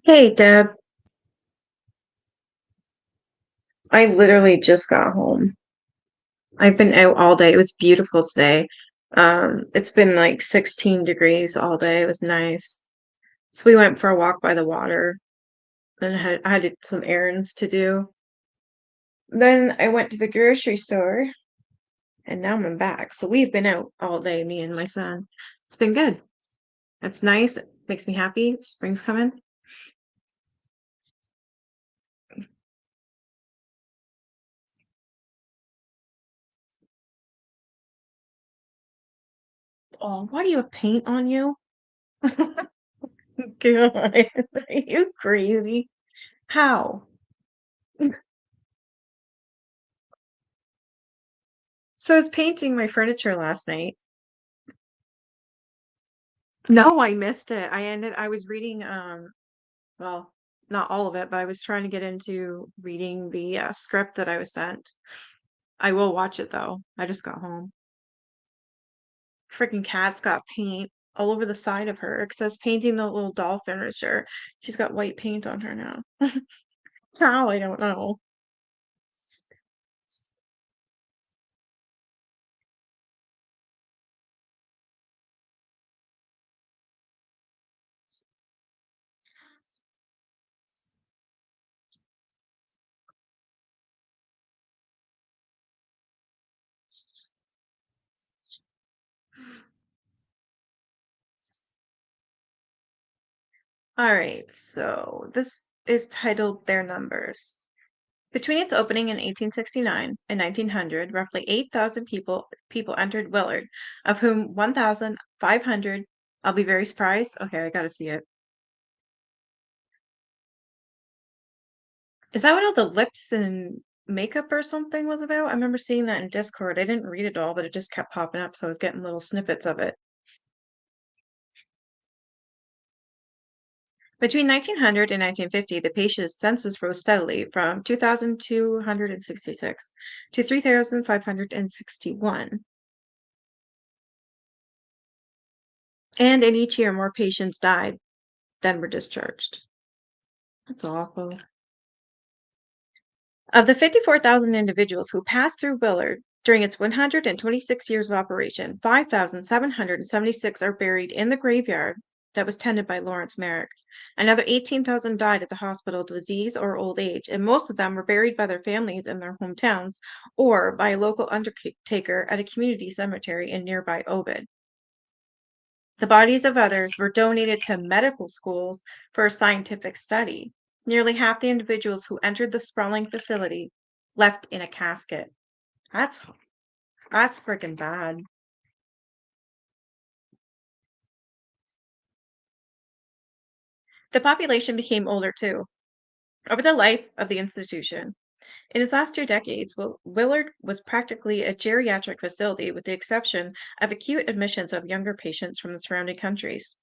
Hey Deb, I literally just got home. I've been out all day. It was beautiful today. It's been like 16 degrees all day. It was nice. So we went for a walk by the water and I had some errands to do. Then I went to the grocery store and now I'm back. So we've been out all day, me and my son. It's been good. It's nice. It makes me happy. Spring's coming. Oh, why do you have paint on you? God, are you crazy? How? So I was painting my furniture last night. No, I missed it. I was reading, well, not all of it, but I was trying to get into reading the script that I was sent. I will watch it though. I just got home. Freaking cat's got paint all over the side of her. It says painting the little doll furniture. She's got white paint on her now. How? I don't know. All right, so this is titled Their Numbers. Between its opening in 1869 and 1900, roughly 8,000 people entered Willard, of whom 1,500. I'll be very surprised. Okay, I gotta see it. Is that what all the lips and makeup or something was about? I remember seeing that in Discord. I didn't read it all, but it just kept popping up, so I was getting little snippets of it. Between 1900 and 1950, the patient's census rose steadily from 2,266 to 3,561. And in each year, more patients died than were discharged. That's awful. Of the 54,000 individuals who passed through Willard during its 126 years of operation, 5,776 are buried in the graveyard that was tended by Lawrence Merrick. Another 18,000 died at the hospital of disease or old age, and most of them were buried by their families in their hometowns or by a local undertaker at a community cemetery in nearby Ovid. The bodies of others were donated to medical schools for scientific study. Nearly half the individuals who entered the sprawling facility left in a casket. That's that's freaking bad. The population became older too over the life of the institution. In its last 2 decades, Willard was practically a geriatric facility with the exception of acute admissions of younger patients from the surrounding countries.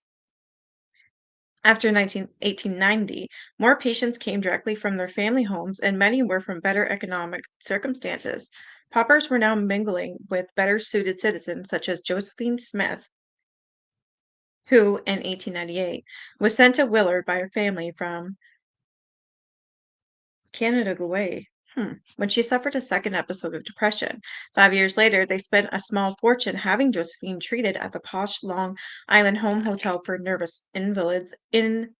After 1890, more patients came directly from their family homes, and many were from better economic circumstances. Paupers were now mingling with better suited citizens, such as Josephine Smith, who, in 1898, was sent to Willard by her family from Canada away. When she suffered a second episode of depression. 5 years later, they spent a small fortune having Josephine treated at the posh Long Island Home Hotel for Nervous Invalids in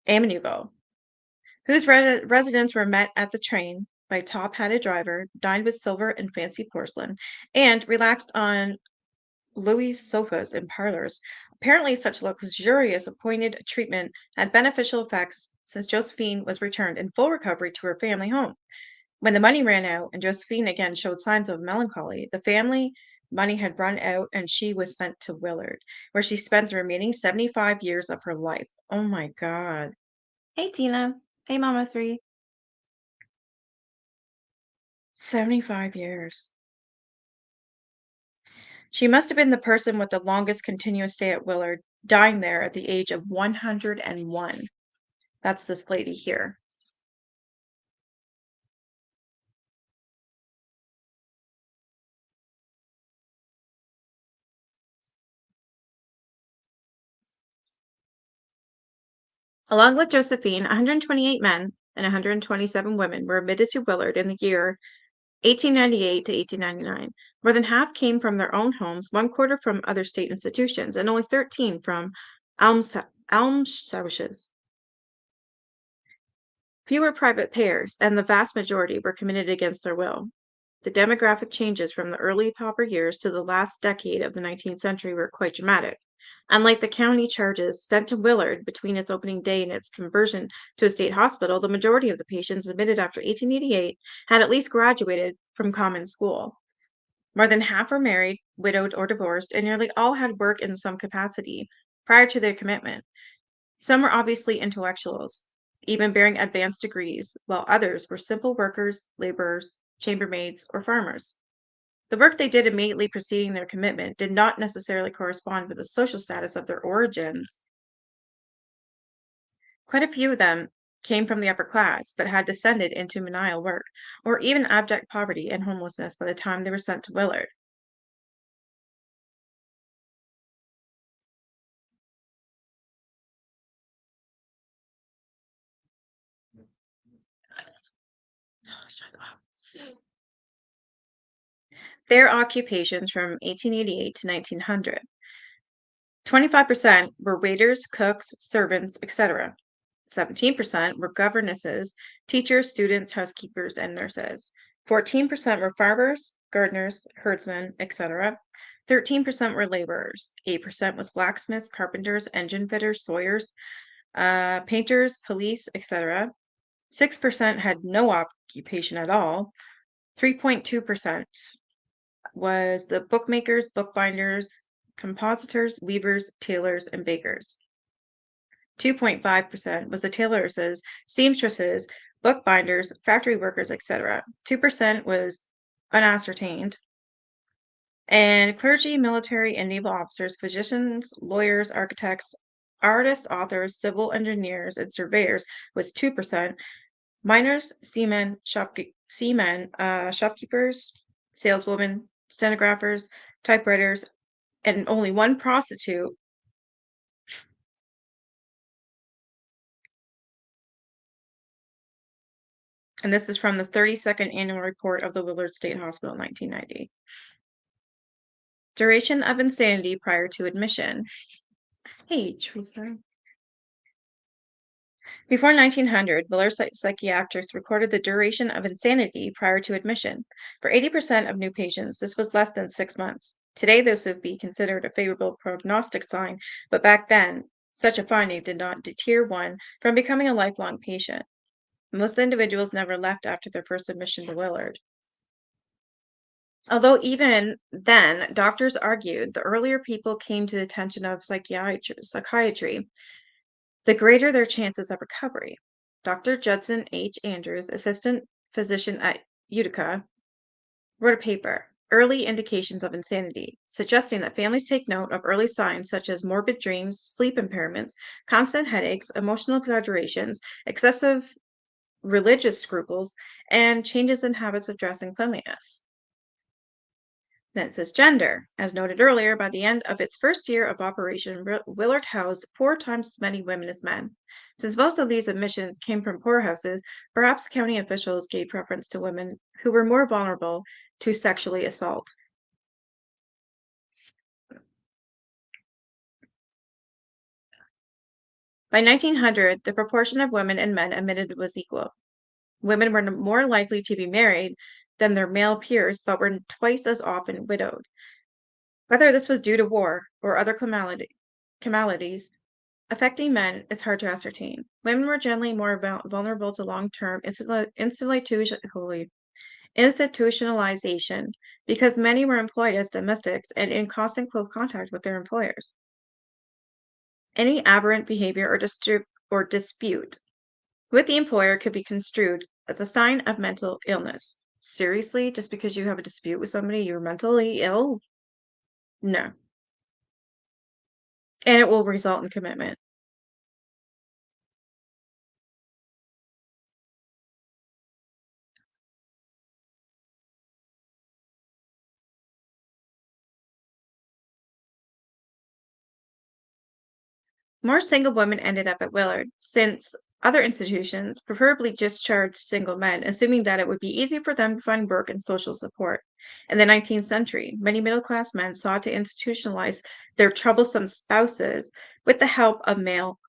Amityville, whose residents were met at the train by top-hatted driver, dined with silver and fancy porcelain, and relaxed on Louis' sofas and parlors. Apparently, such luxurious appointed treatment had beneficial effects since Josephine was returned in full recovery to her family home. When the money ran out and Josephine again showed signs of melancholy, the family money had run out and she was sent to Willard, where she spent the remaining 75 years of her life. Oh my God. Hey, Tina. Hey, Mama 3. 75 years. She must have been the person with the longest continuous stay at Willard, dying there at the age of 101. That's this lady here. Along with Josephine, 128 men and 127 women were admitted to Willard in the year 1898 to 1899. More than half came from their own homes, one quarter from other state institutions, and only 13 from alms almshouses. Few were private payers, and the vast majority were committed against their will. The demographic changes from the early pauper years to the last decade of the 19th century were quite dramatic. Unlike the county charges sent to Willard between its opening day and its conversion to a state hospital, the majority of the patients admitted after 1888 had at least graduated from common school. More than half were married, widowed, or divorced, and nearly all had work in some capacity prior to their commitment. Some were obviously intellectuals, even bearing advanced degrees, while others were simple workers, laborers, chambermaids, or farmers. The work they did immediately preceding their commitment did not necessarily correspond with the social status of their origins. Quite a few of them came from the upper class, but had descended into menial work, or even abject poverty and homelessness by the time they were sent to Willard. Their occupations from 1888 to 1900. 25% were waiters, cooks, servants, etc. 17% were governesses, teachers, students, housekeepers, and nurses. 14% were farmers, gardeners, herdsmen, etc. 13% were laborers. 8% was blacksmiths, carpenters, engine fitters, sawyers, painters, police, etc. 6% had no occupation at all. 3.2% was the bookmakers, bookbinders, compositors, weavers, tailors, and bakers. 2.5% was the tailoresses, seamstresses, bookbinders, factory workers, etc. 2% was unascertained. And clergy, military, and naval officers, physicians, lawyers, architects, artists, authors, civil engineers, and surveyors was 2%. Miners, shopkeepers, saleswomen, stenographers, typewriters, and only one prostitute. And this is from the 32nd annual report of the Willard State Hospital, 1990. Duration of insanity prior to admission. Hey, Teresa. Before 1900, Willard psychiatrists recorded the duration of insanity prior to admission. For 80% of new patients, this was less than 6 months. Today, this would be considered a favorable prognostic sign, but back then, such a finding did not deter one from becoming a lifelong patient. Most individuals never left after their first admission to Willard. Although even then, doctors argued the earlier people came to the attention of psychiatry, the greater their chances of recovery. Dr. Judson H. Andrews, assistant physician at Utica, wrote a paper, Early Indications of Insanity, suggesting that families take note of early signs such as morbid dreams, sleep impairments, constant headaches, emotional exaggerations, excessive religious scruples, and changes in habits of dress and cleanliness. Then it says gender. As noted earlier, by the end of its first year of operation, Willard housed 4 times as many women as men. Since most of these admissions came from poorhouses, perhaps county officials gave preference to women who were more vulnerable to sexually assault. By 1900, the proportion of women and men admitted was equal. Women were more likely to be married than their male peers, but were twice as often widowed. Whether this was due to war or other calamities affecting men is hard to ascertain. Women were generally more vulnerable to long-term institutionalization because many were employed as domestics and in constant close contact with their employers. Any aberrant behavior or dispute with the employer could be construed as a sign of mental illness. Seriously, just because you have a dispute with somebody, you're mentally ill? No. And it will result in commitment. More single women ended up at Willard, since other institutions preferably discharged single men, assuming that it would be easy for them to find work and social support. In the 19th century, many middle class men sought to institutionalize their troublesome spouses with the help of male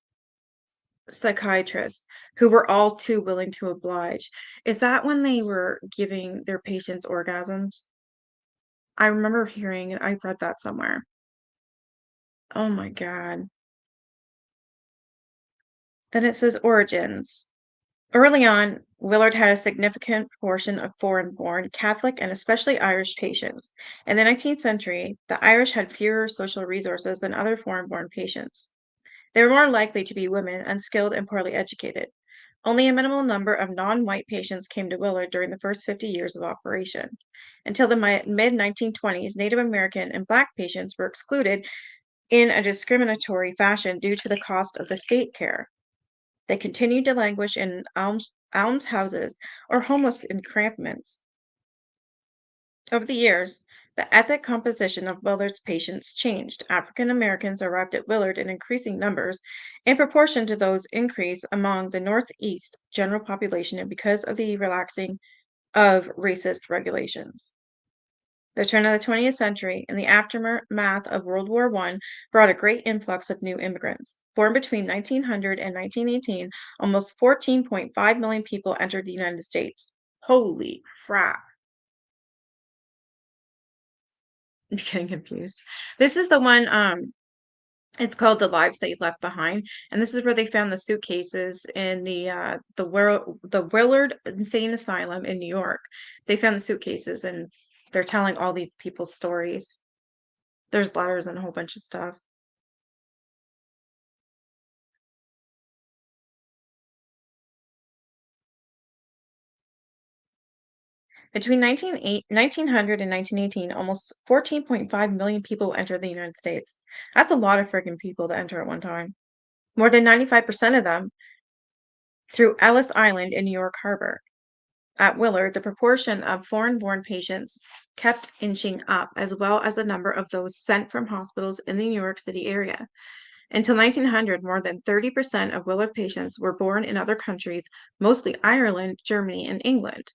psychiatrists who were all too willing to oblige. Is that when they were giving their patients orgasms? I remember hearing, I read that somewhere. Oh my God. Then it says origins. Early on, Willard had a significant proportion of foreign-born, Catholic, and especially Irish patients. In the 19th century, the Irish had fewer social resources than other foreign-born patients. They were more likely to be women, unskilled, and poorly educated. Only a minimal number of non-white patients came to Willard during the first 50 years of operation. Until the mid-1920s, Native American and Black patients were excluded in a discriminatory fashion due to the cost of the state care. They continued to languish in almshouses or homeless encampments. Over the years, the ethnic composition of Willard's patients changed. African Americans arrived at Willard in increasing numbers in proportion to those increase among the Northeast general population and because of the relaxing of racist regulations. The turn of the 20th century and the aftermath of World War I brought a great influx of new immigrants. Born between 1900 and 1918, almost 14.5 million people entered the United States. Holy crap. I'm getting confused. This is the one, it's called The Lives They Left Behind, and this is where they found the suitcases in the Willard Insane Asylum in New York. They found the suitcases and they're telling all these people's stories. There's letters and a whole bunch of stuff. Between 1900 and 1918, almost 14.5 million people entered the United States. That's a lot of friggin' people to enter at one time. More than 95% of them through Ellis Island in New York Harbor. At Willard, the proportion of foreign-born patients kept inching up, as well as the number of those sent from hospitals in the New York City area. Until 1900, more than 30% of Willard patients were born in other countries, mostly Ireland, Germany, and England.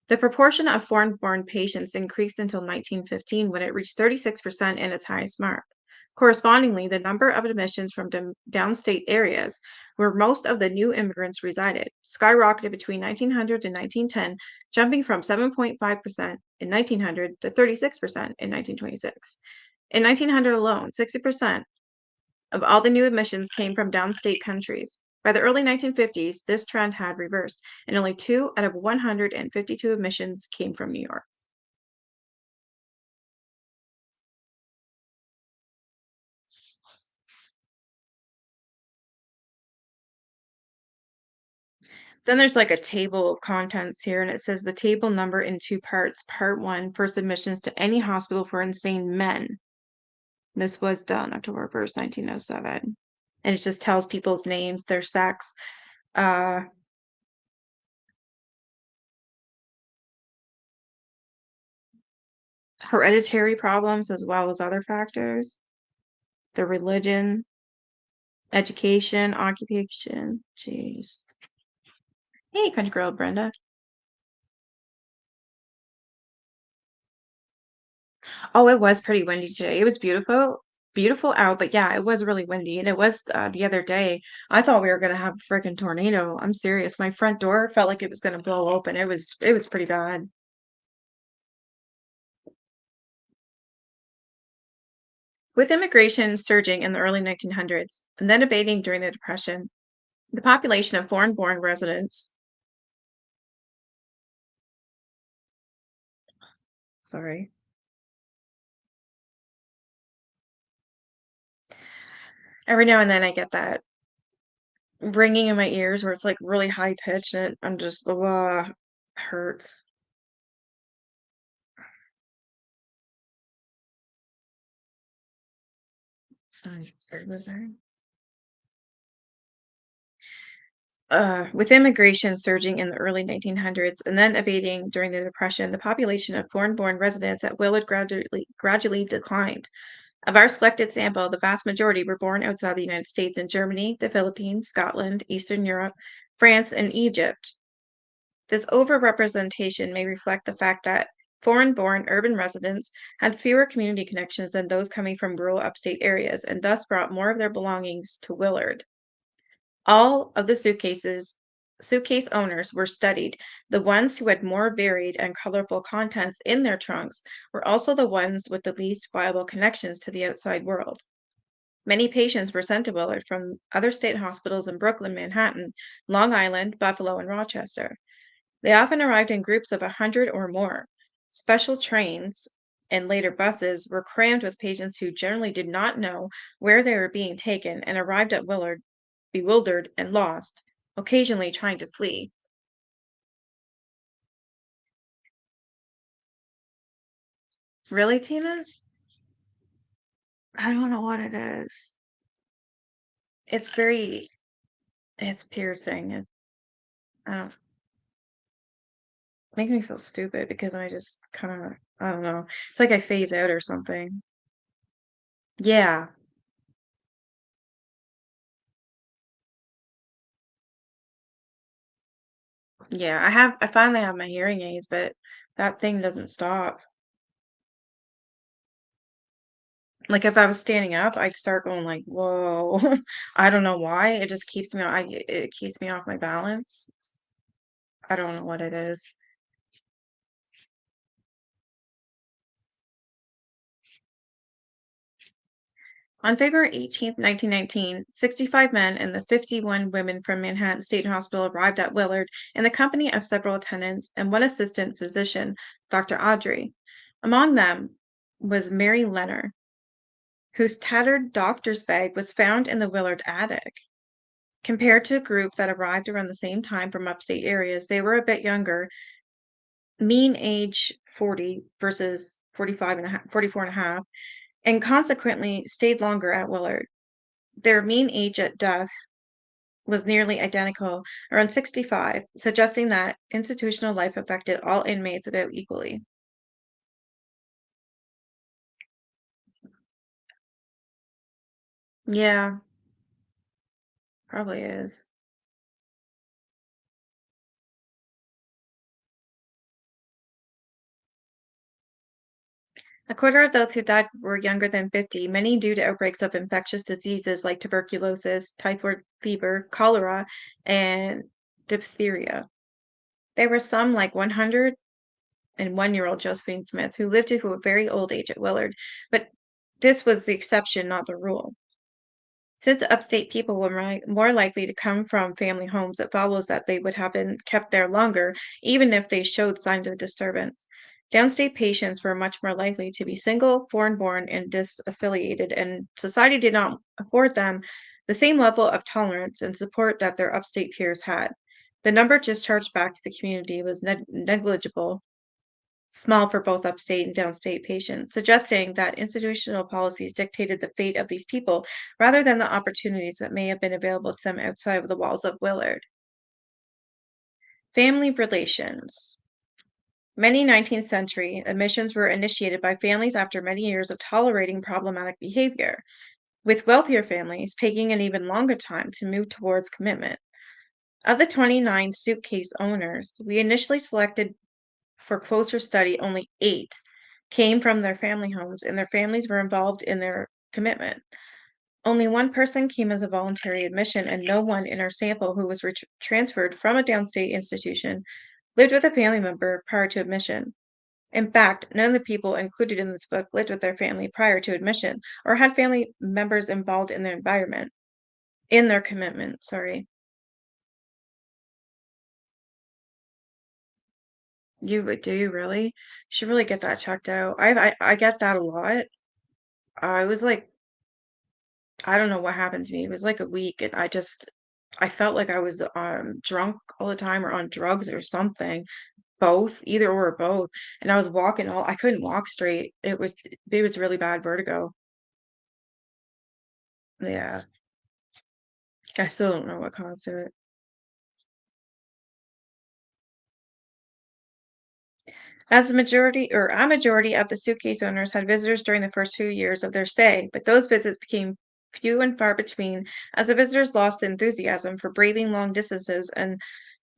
The proportion of foreign-born patients increased until 1915 when it reached 36% in its highest mark. Correspondingly, the number of admissions from downstate areas, where most of the new immigrants resided, skyrocketed between 1900 and 1910, jumping from 7.5% in 1900 to 36% in 1926. In 1900 alone, 60% of all the new admissions came from downstate countries. By the early 1950s, this trend had reversed, and only 2 out of 152 admissions came from New York. Then there's like a table of contents here, and it says the table number in two parts. Part one, first admissions to any hospital for insane men. This was done October 1st, 1907. And it just tells people's names, their sex, uh, hereditary problems, as well as other factors, their religion, education, occupation. Jeez. Hey, country girl, Brenda. Oh, it was pretty windy today. It was beautiful, beautiful out, but yeah, it was really windy. And it was the other day. I thought we were gonna have a freaking tornado. I'm serious. My front door felt like it was gonna blow open. It was pretty bad. With immigration surging in the early 1900s and then abating during the Depression, the population of foreign-born residents, sorry, every now and then I get that ringing in my ears where it's like really high pitched and I'm just, hurts. Where was I? With immigration surging in the early 1900s and then abating during the Depression, the population of foreign-born residents at Willard gradually declined. Of our selected sample, the vast majority were born outside the United States in Germany, the Philippines, Scotland, Eastern Europe, France, and Egypt. This overrepresentation may reflect the fact that foreign-born urban residents had fewer community connections than those coming from rural upstate areas and thus brought more of their belongings to Willard. All of the suitcase owners were studied. The ones who had more varied and colorful contents in their trunks were also the ones with the least viable connections to the outside world. Many patients were sent to Willard from other state hospitals in Brooklyn, Manhattan, Long Island, Buffalo, and Rochester. They often arrived in groups of 100 or more. Special trains and later buses were crammed with patients who generally did not know where they were being taken and arrived at Willard bewildered and lost, occasionally trying to flee. Really, Tina? I don't know what it is. It's very, it's piercing. And I don't, makes me feel stupid because I just kind of, I don't know. It's like I phase out or something. Yeah. Yeah. I finally have my hearing aids, but that thing doesn't stop. Like if I was standing up, I'd start going like, whoa. I don't know why. It just keeps me, it keeps me off my balance. I don't know what it is. On February 18th, 1919, 65 men and the 51 women from Manhattan State Hospital arrived at Willard in the company of several attendants and one assistant physician, Dr. Audrey. Among them was Mary Lenner, whose tattered doctor's bag was found in the Willard attic. Compared to a group that arrived around the same time from upstate areas, they were a bit younger, mean age 40 versus 45 and a half, 44 and a half, and consequently stayed longer at Willard. Their mean age at death was nearly identical, around 65, suggesting that institutional life affected all inmates about equally. Yeah, probably is. A quarter of those who died were younger than 50, many due to outbreaks of infectious diseases like tuberculosis, typhoid fever, cholera, and diphtheria. There were some, like 101-year-old Josephine Smith, who lived to a very old age at Willard, but this was the exception, not the rule. Since upstate people were more likely to come from family homes, it follows that they would have been kept there longer, even if they showed signs of disturbance. Downstate patients were much more likely to be single, foreign born, and disaffiliated, and society did not afford them the same level of tolerance and support that their upstate peers had. The number discharged back to the community was negligible, small for both upstate and downstate patients, suggesting that institutional policies dictated the fate of these people rather than the opportunities that may have been available to them outside of the walls of Willard. Family relations. Many 19th century admissions were initiated by families after many years of tolerating problematic behavior, with wealthier families taking an even longer time to move towards commitment. Of the 29 suitcase owners, we initially selected for closer study, only 8 came from their family homes, and their families were involved in their commitment. Only one person came as a voluntary admission, and no one in our sample who was transferred from a downstate institution lived with a family member prior to admission. In fact, none of the people included in this book lived with their family prior to admission or had family members involved in their environment, in their commitment, sorry. Do you really? You should really get that checked out. I get that a lot. I was like I don't know what happened to me. It was like a week and I felt like I was drunk all the time or on drugs or something. Both, either or both. And I was walking all I couldn't walk straight. It was really bad vertigo. Yeah. I still don't know what caused it. A majority of the suitcase owners had visitors during the first few years of their stay, but those visits became few and far between as the visitors lost the enthusiasm for braving long distances and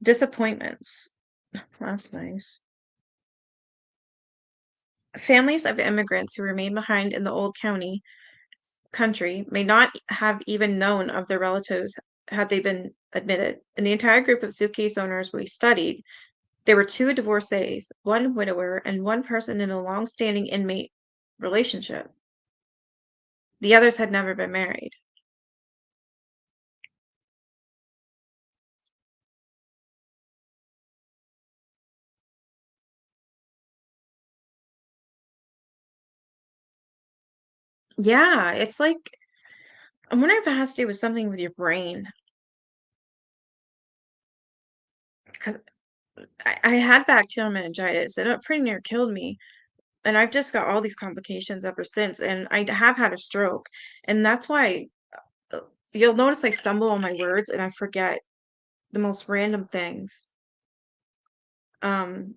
disappointments. That's nice. Families of immigrants who remained behind in the old country may not have even known of their relatives had they been admitted. In the entire group of suitcase owners we studied, there were two divorcees, one widower, and one person in a long-standing inmate relationship. The others had never been married. Yeah, it's like I wonder if it has to do with something with your brain because I had bacterial meningitis and it pretty near killed me. And I've just got all these complications ever since. And have had a stroke. And that's why uh, you'll notice I stumble on my words and I forget the most random things. Um,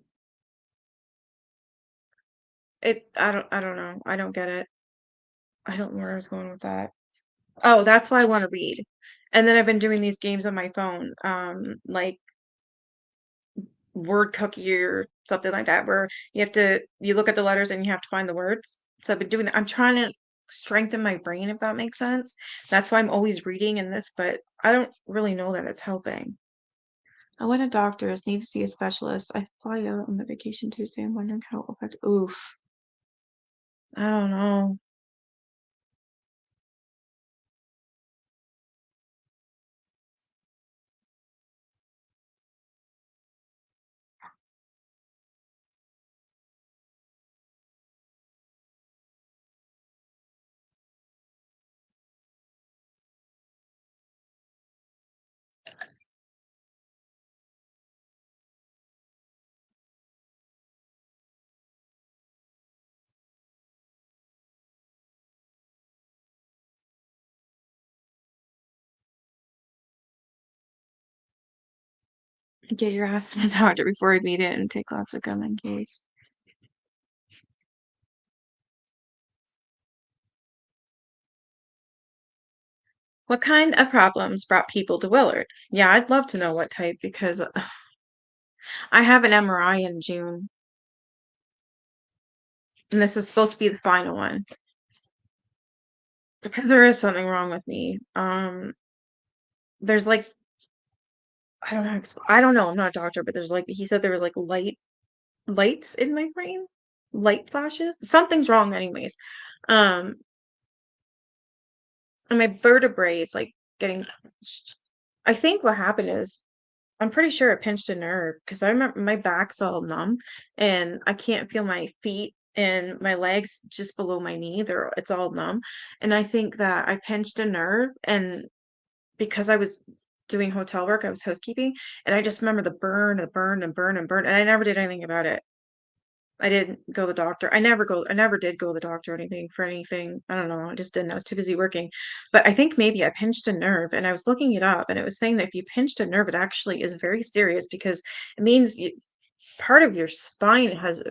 I don't know. I don't get it. I don't know where I was going with that. Oh, that's why I want to read. And then I've been doing these games on my phone, like word cookie or something like that, where you look at the letters and you have to find the words. So I've been doing that. I'm trying to strengthen my brain, if that makes sense. That's why I'm always reading in this, but I don't really know that it's helping. I went to doctors, need to see a specialist. I fly out on the vacation Tuesday. I'm wondering how it will affect. Oof. I don't know. Get your ass to the doctor before I meet it and take lots of gum in case. What kind of problems brought people to Willard? Yeah, I'd love to know what type because I have an MRI in June, and this is supposed to be the final one because there is something wrong with me. There's like I don't know. I don't know. I'm not a doctor, but there's like he said there was like lights in my brain, light flashes. Something's wrong, anyways. Um, and my vertebrae is like getting. I think what happened is I'm pretty sure it pinched a nerve because I remember my back's all numb and I can't feel my feet and my legs just below my knee. It's all numb. And I think that I pinched a nerve and because I was doing hotel work, I was housekeeping, and I just remember the burn and burn and burn, and I never did anything about it. I didn't go to the doctor. I never did go to the doctor or anything for anything. I don't know. I just didn't. I was too busy working. But I think maybe I pinched a nerve and I was looking it up and it was saying that if you pinched a nerve, it actually is very serious because it means part of your spine has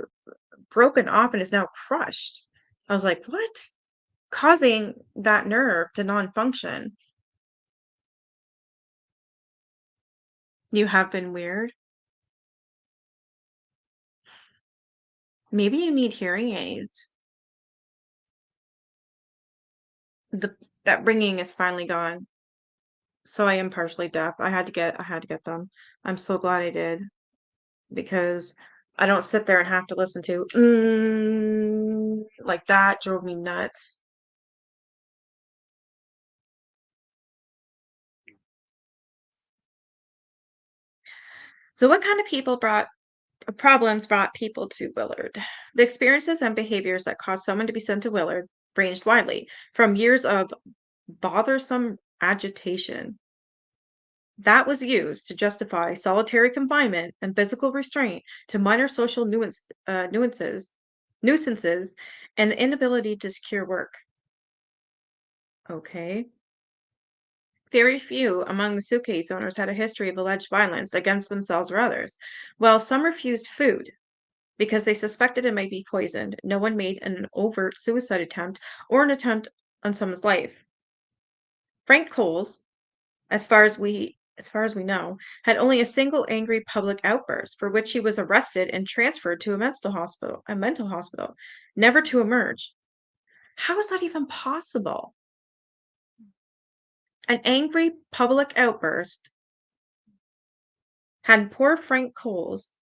broken off and is now crushed. I was like, what? Causing that nerve to non-function. You have been weird. Maybe you need hearing aids. The that ringing is finally gone. So I am partially deaf. I had to get them. I'm so glad I did because I don't sit there and have to listen to like that drove me nuts. So what kind of problems brought people to Willard? The experiences and behaviors that caused someone to be sent to Willard ranged widely, from years of bothersome agitation that was used to justify solitary confinement and physical restraint to minor social nuisances, and the inability to secure work. Okay. Very few among the suitcase owners had a history of alleged violence against themselves or others, while some refused food. because they suspected it might be poisoned. No one made an overt suicide attempt or an attempt on someone's life. Frank Coles, as far as we know, had only a single angry public outburst for which he was arrested and transferred to a mental hospital, never to emerge. How is that even possible? An angry public outburst had poor Frank Coles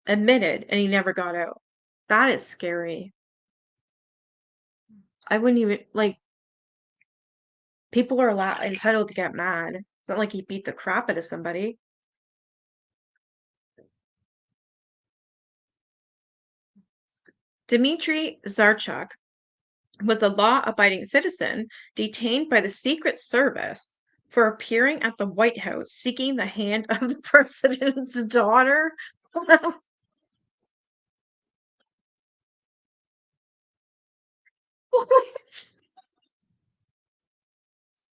admitted and he never got out. That is scary. I wouldn't even like people are entitled to get mad. It's not like he beat the crap out of somebody. Dmitry Zarchuk was a law-abiding citizen detained by the Secret Service for appearing at the White House seeking the hand of the president's daughter.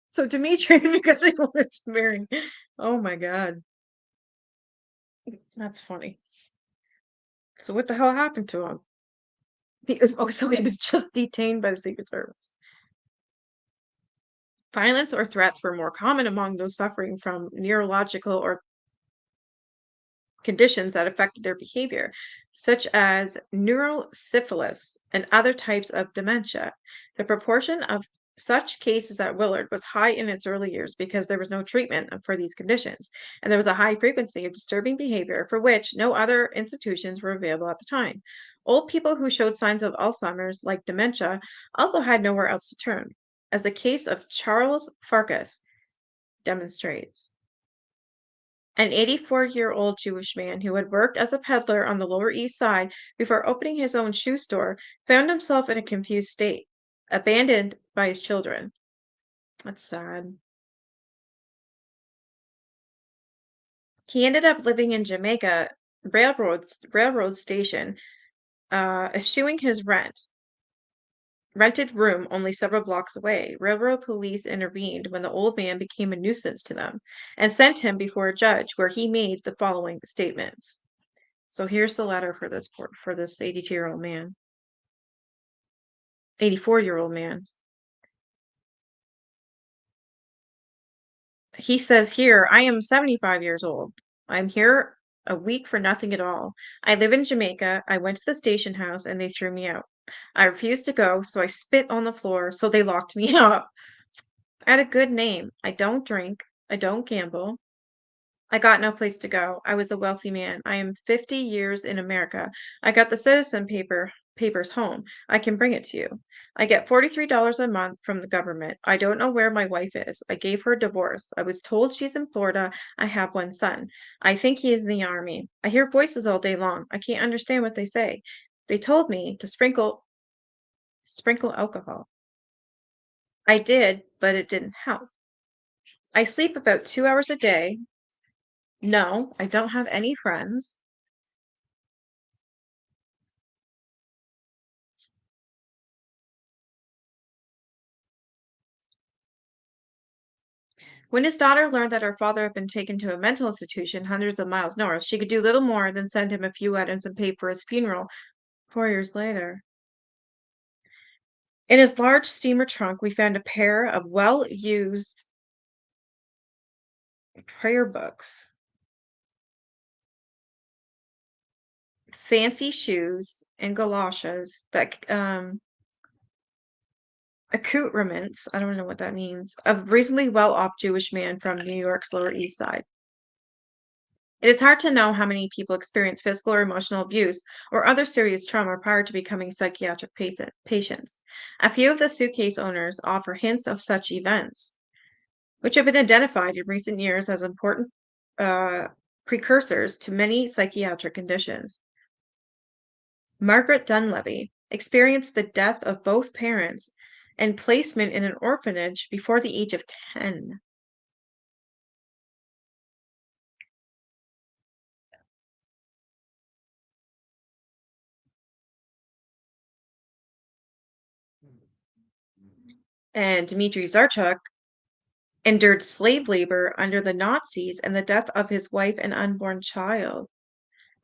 So Dmitry, because he wanted to marry. Oh my God. That's funny. So what the hell happened to him? So he was just detained by the Secret Service. Violence or threats were more common among those suffering from neurological or conditions that affected their behavior, such as neurosyphilis and other types of dementia. The proportion of such cases at Willard was high in its early years because there was no treatment for these conditions, and there was a high frequency of disturbing behavior for which no other institutions were available at the time. Old people who showed signs of Alzheimer's, like dementia, also had nowhere else to turn, as the case of Charles Farkas demonstrates. An 84-year-old Jewish man who had worked as a peddler on the Lower East Side before opening his own shoe store found himself in a confused state, abandoned by his children. That's sad. He ended up living in Jamaica railroad station, eschewing his rented room only several blocks away. Railroad police intervened when the old man became a nuisance to them and sent him before a judge where he made the following statements. So here's the letter for this 82-year-old man. 84-year-old man. He says here, I am 75 years old. I'm here a week for nothing at all. I live in Jamaica. I went to the station house and they threw me out. I refused to go, so I spit on the floor, so they locked me up. I had a good name. I don't drink. I don't gamble. I got no place to go. I was a wealthy man. I am 50 years in America. I got the citizen papers home. I can bring it to you. I get $43 a month from the government. I don't know where my wife is. I gave her a divorce. I was told she's in Florida. I have one son. I think he is in the army. I hear voices all day long. I can't understand what they say. They told me to sprinkle alcohol. I did, but it didn't help. I sleep about 2 hours a day. No, I don't have any friends. When his daughter learned that her father had been taken to a mental institution hundreds of miles north, she could do little more than send him a few items and pay for his funeral 4 years later. In his large steamer trunk, we found a pair of well-used prayer books, fancy shoes, and galoshes that accoutrements, I don't know what that means, of a reasonably well-off Jewish man from New York's Lower East Side. It is hard to know how many people experience physical or emotional abuse or other serious trauma prior to becoming psychiatric patients. A few of the suitcase owners offer hints of such events, which have been identified in recent years as important uh, precursors to many psychiatric conditions. Margaret Dunleavy experienced the death of both parents and placement in an orphanage before the age of 10. And Dmitry Zarchuk endured slave labor under the Nazis and the death of his wife and unborn child.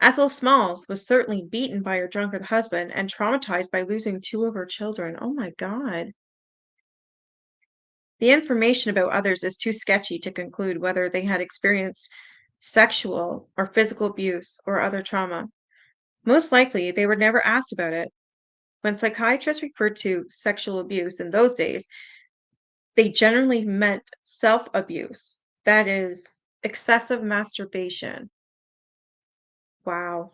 Ethel Smalls was certainly beaten by her drunken husband and traumatized by losing two of her children. Oh my God. The information about others is too sketchy to conclude whether they had experienced sexual or physical abuse or other trauma. Most likely, they were never asked about it. When psychiatrists referred to sexual abuse in those days, they generally meant self-abuse, that is, excessive masturbation. Wow.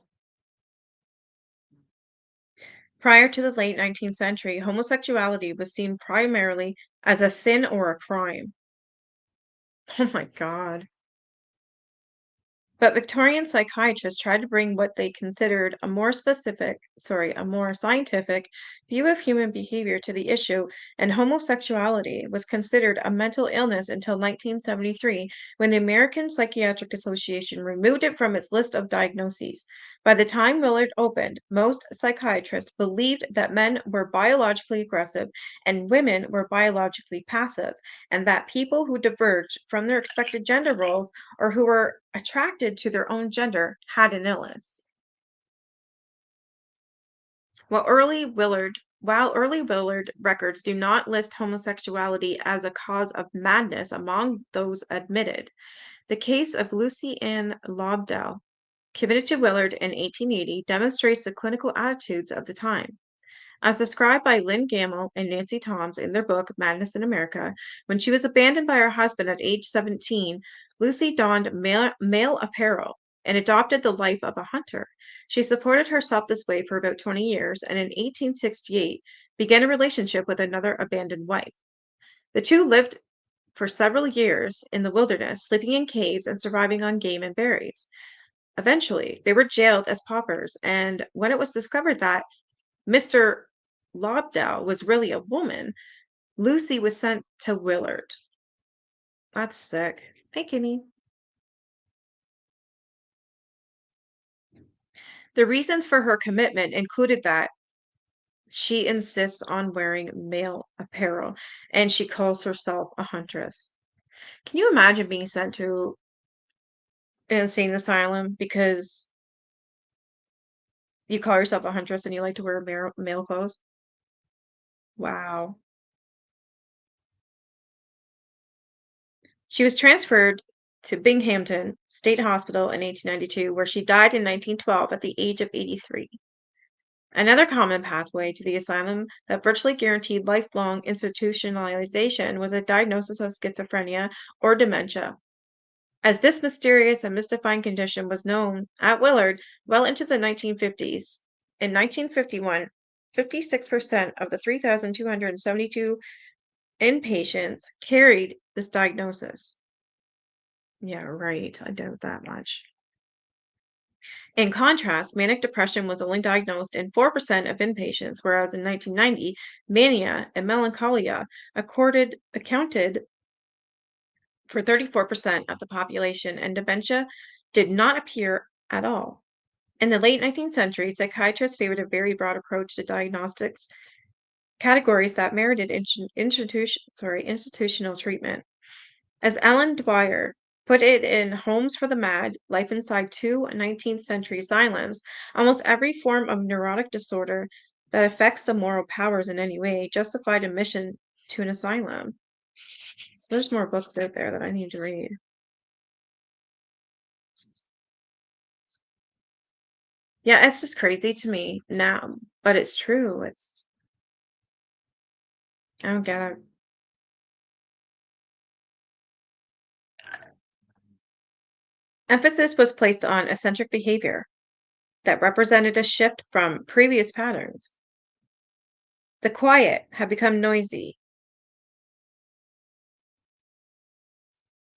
Prior to the late 19th century, homosexuality was seen primarily as a sin or a crime. Oh my God. But Victorian psychiatrists tried to bring what they considered a more scientific view of human behavior to the issue, and homosexuality was considered a mental illness until 1973, when the American Psychiatric Association removed it from its list of diagnoses. By the time Willard opened, most psychiatrists believed that men were biologically aggressive and women were biologically passive, and that people who diverged from their expected gender roles or who were attracted to their own gender had an illness. While early Willard records do not list homosexuality as a cause of madness among those admitted, the case of Lucy Ann Lobdell, committed to Willard in 1880, demonstrates the clinical attitudes of the time. As described by Lynn Gamble and Nancy Toms in their book Madness in America, when she was abandoned by her husband at age 17, Lucy donned male apparel and adopted the life of a hunter. She supported herself this way for about 20 years and in 1868 began a relationship with another abandoned wife. The two lived for several years in the wilderness, sleeping in caves and surviving on game and berries. Eventually, they were jailed as paupers, and when it was discovered that Mr. Lobdell was really a woman, Lucy was sent to Willard. That's sick. Hey, Kimmy. The reasons for her commitment included that she insists on wearing male apparel and she calls herself a huntress. Can you imagine being sent to an insane asylum because you call yourself a huntress and you like to wear male clothes? Wow. She was transferred to Binghamton State Hospital in 1892, where she died in 1912 at the age of 83. Another common pathway to the asylum that virtually guaranteed lifelong institutionalization was a diagnosis of schizophrenia or dementia. As this mysterious and mystifying condition was known at Willard well into the 1950s. In 1951, 56% of the 3,272 inpatients carried this diagnosis. Yeah, right. I doubt that much. In contrast, manic depression was only diagnosed in 4% of inpatients, whereas in 1990, mania and melancholia accounted for 34% of the population, and dementia did not appear at all. In the late 19th century, psychiatrists favored a very broad approach to diagnostics, categories that merited institutional treatment. As Ellen Dwyer put it in Homes for the Mad, Life Inside Two 19th Century Asylums, almost every form of neurotic disorder that affects the moral powers in any way justified admission to an asylum. So there's more books out there that I need to read. Yeah, it's just crazy to me now, but it's true. I don't get it. Emphasis was placed on eccentric behavior that represented a shift from previous patterns. The quiet had become noisy,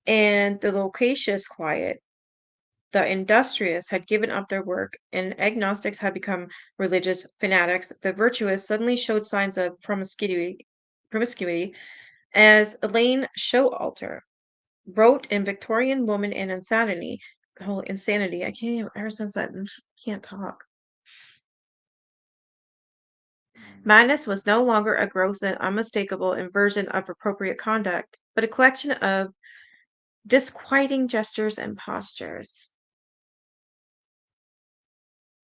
and the loquacious quiet, the industrious had given up their work, and agnostics had become religious fanatics. The virtuous suddenly showed signs of promiscuity, as Elaine Showalter wrote in Victorian Woman and Insanity. The whole insanity. I can't even, ever since that, can't talk. Madness was no longer a gross and unmistakable inversion of appropriate conduct, but a collection of disquieting gestures and postures.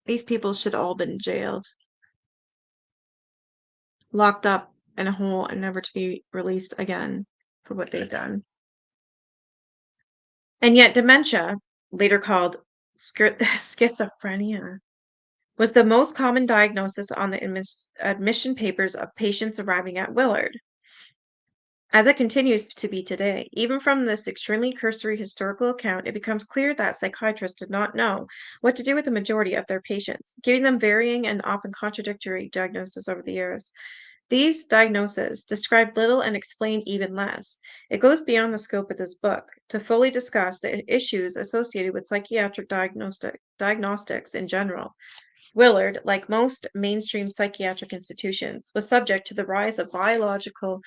These people should all been jailed, locked up in a hole and never to be released again for what they've done. And yet dementia, later called schizophrenia, was the most common diagnosis on the admission papers of patients arriving at Willard, as it continues to be today. Even from this extremely cursory historical account, it becomes clear that psychiatrists did not know what to do with the majority of their patients, giving them varying and often contradictory diagnoses over the years. These diagnoses describe little and explain even less. It goes beyond the scope of this book to fully discuss the issues associated with psychiatric diagnostics in general. Willard, like most mainstream psychiatric institutions, was subject to the rise of biological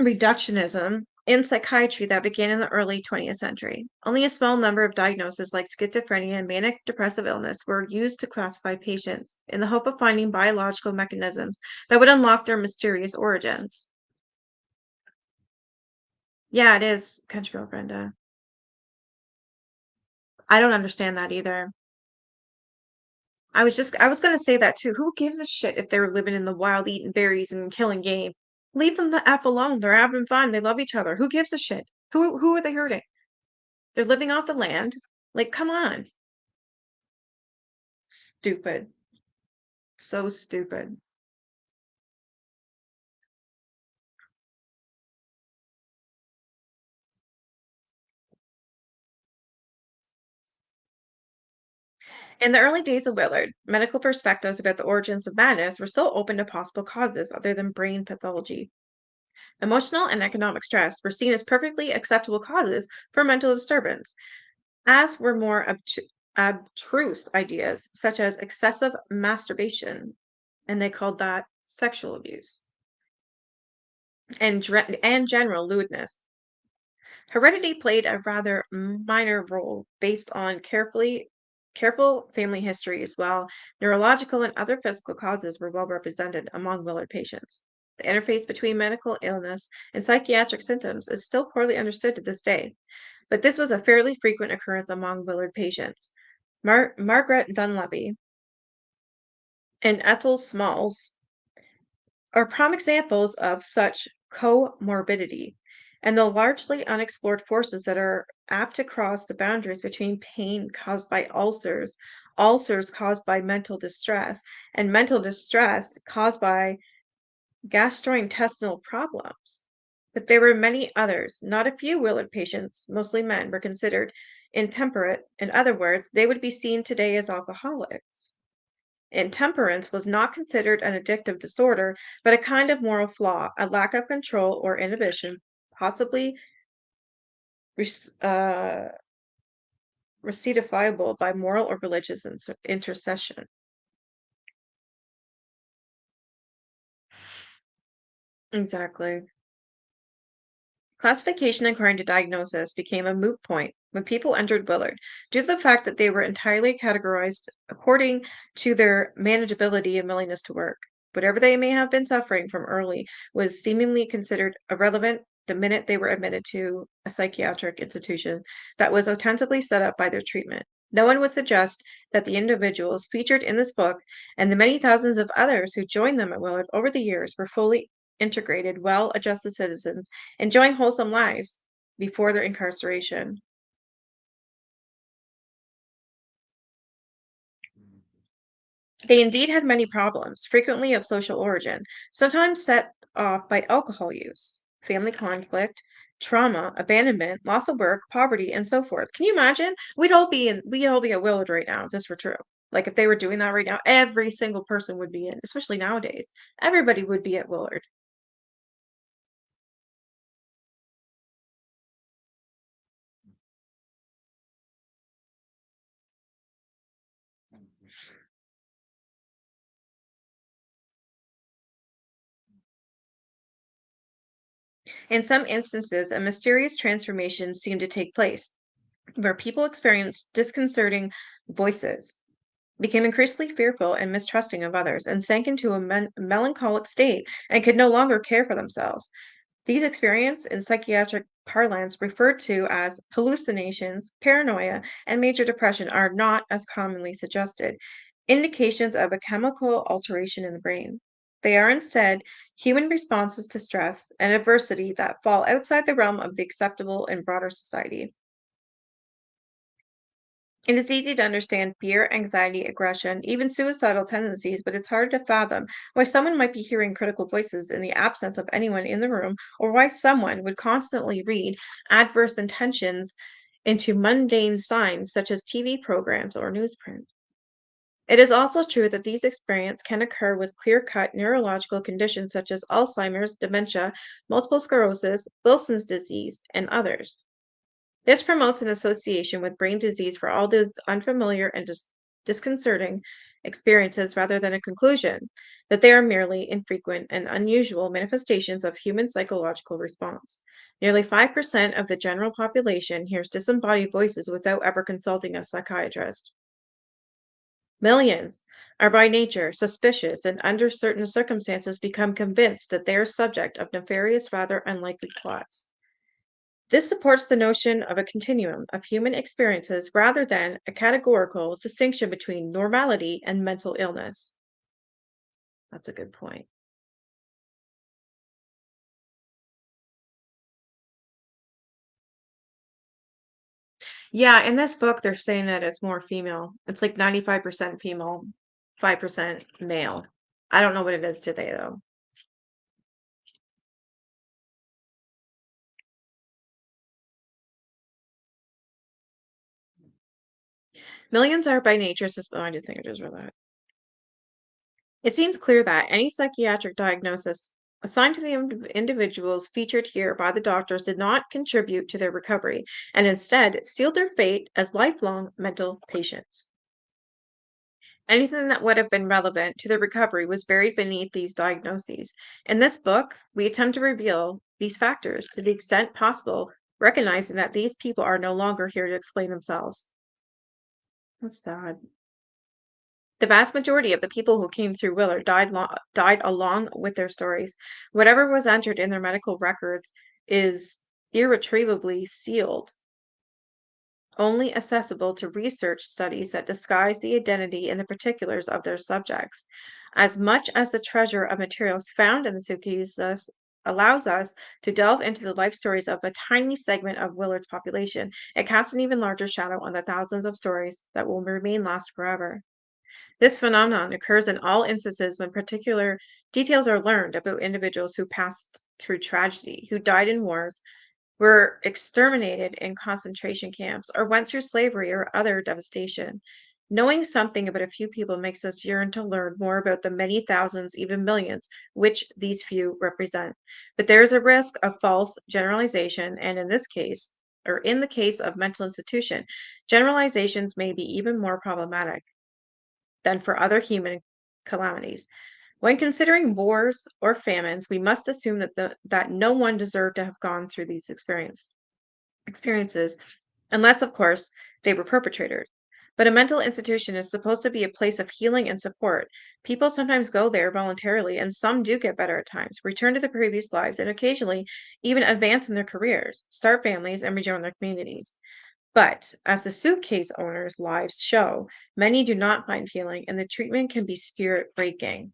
reductionism in psychiatry that began in the early 20th century. Only a small number of diagnoses like schizophrenia and manic depressive illness were used to classify patients in the hope of finding biological mechanisms that would unlock their mysterious origins. Yeah, it is Country Girl Brenda. I don't understand that either. I was gonna say that too. Who gives a shit if they're living in the wild eating berries and killing game? Leave them the F alone. They're having fun. They love each other. Who gives a shit? Who are they hurting? They're living off the land. Like, come on. Stupid. So stupid. In the early days of Willard, medical perspectives about the origins of madness were still open to possible causes other than brain pathology. Emotional and economic stress were seen as perfectly acceptable causes for mental disturbance, as were more abstruse ideas such as excessive masturbation, and they called that sexual abuse, and, and general lewdness. Heredity played a rather minor role based on careful family histories, while neurological and other physical causes were well represented among Willard patients. The interface between medical illness and psychiatric symptoms is still poorly understood to this day, but this was a fairly frequent occurrence among Willard patients. Margaret Dunleavy and Ethel Smalls are prime examples of such comorbidity and the largely unexplored forces that are apt to cross the boundaries between pain caused by ulcers, ulcers caused by mental distress, and mental distress caused by gastrointestinal problems. But there were many others. Not a few Willard patients, mostly men, were considered intemperate. In other words, they would be seen today as alcoholics. Intemperance was not considered an addictive disorder, but a kind of moral flaw, a lack of control or inhibition, possibly res- uh, rectifiable by moral or religious intercession. Exactly. Classification according to diagnosis became a moot point when people entered Willard due to the fact that they were entirely categorized according to their manageability and willingness to work. Whatever they may have been suffering from early was seemingly considered irrelevant the minute they were admitted to a psychiatric institution that was ostensibly set up by their treatment. No one would suggest that the individuals featured in this book and the many thousands of others who joined them at Willard over the years were fully integrated, well adjusted citizens enjoying wholesome lives before their incarceration. They indeed had many problems, frequently of social origin, sometimes set off by alcohol use, family conflict, trauma, abandonment, loss of work, poverty, and so forth. Can you imagine? We'd all be at Willard right now if this were true. Like if they were doing that right now, every single person would be in, especially nowadays. Everybody would be at Willard. In some instances, a mysterious transformation seemed to take place, where people experienced disconcerting voices, became increasingly fearful and mistrusting of others, and sank into a melancholic state and could no longer care for themselves. These experiences, in psychiatric parlance referred to as hallucinations, paranoia, and major depression, are not, as commonly suggested, indications of a chemical alteration in the brain. They are instead human responses to stress and adversity that fall outside the realm of the acceptable in broader society. It is easy to understand fear, anxiety, aggression, even suicidal tendencies, but it's hard to fathom why someone might be hearing critical voices in the absence of anyone in the room, or why someone would constantly read adverse intentions into mundane signs such as TV programs or newsprint. It is also true that these experiences can occur with clear-cut neurological conditions such as Alzheimer's, dementia, multiple sclerosis, Wilson's disease, and others. This promotes an association with brain disease for all those unfamiliar and disconcerting experiences rather than a conclusion that they are merely infrequent and unusual manifestations of human psychological response. Nearly 5% of the general population hears disembodied voices without ever consulting a psychiatrist. Millions are by nature suspicious and under certain circumstances become convinced that they are subject of nefarious, rather unlikely plots. This supports the notion of a continuum of human experiences rather than a categorical distinction between normality and mental illness. That's a good point. Yeah, in this book, they're saying that it's more female. It's like 95% female, 5% male. I don't know what it is today, though. Millions are by nature oh, I just think I just read that. It seems clear that any psychiatric diagnosis assigned to the individuals featured here by the doctors did not contribute to their recovery and instead sealed their fate as lifelong mental patients. Anything that would have been relevant to their recovery was buried beneath these diagnoses. In this book, we attempt to reveal these factors to the extent possible, recognizing that these people are no longer here to explain themselves. That's sad. The vast majority of the people who came through Willard died along with their stories. Whatever was entered in their medical records is irretrievably sealed, only accessible to research studies that disguise the identity and the particulars of their subjects. As much as the treasure of materials found in the suitcases allows us to delve into the life stories of a tiny segment of Willard's population, it casts an even larger shadow on the thousands of stories that will remain lost forever. This phenomenon occurs in all instances when particular details are learned about individuals who passed through tragedy, who died in wars, were exterminated in concentration camps, or went through slavery or other devastation. Knowing something about a few people makes us yearn to learn more about the many thousands, even millions, which these few represent. But there is a risk of false generalization, and in this case, or in the case of mental institution, generalizations may be even more problematic than for other human calamities. When considering wars or famines, we must assume that no one deserved to have gone through these experiences, unless, of course, they were perpetrators. But a mental institution is supposed to be a place of healing and support. People sometimes go there voluntarily, and some do get better at times, return to their previous lives, and occasionally even advance in their careers, start families, and rejoin their communities. But as the suitcase owners' lives show, many do not find healing, and the treatment can be spirit breaking.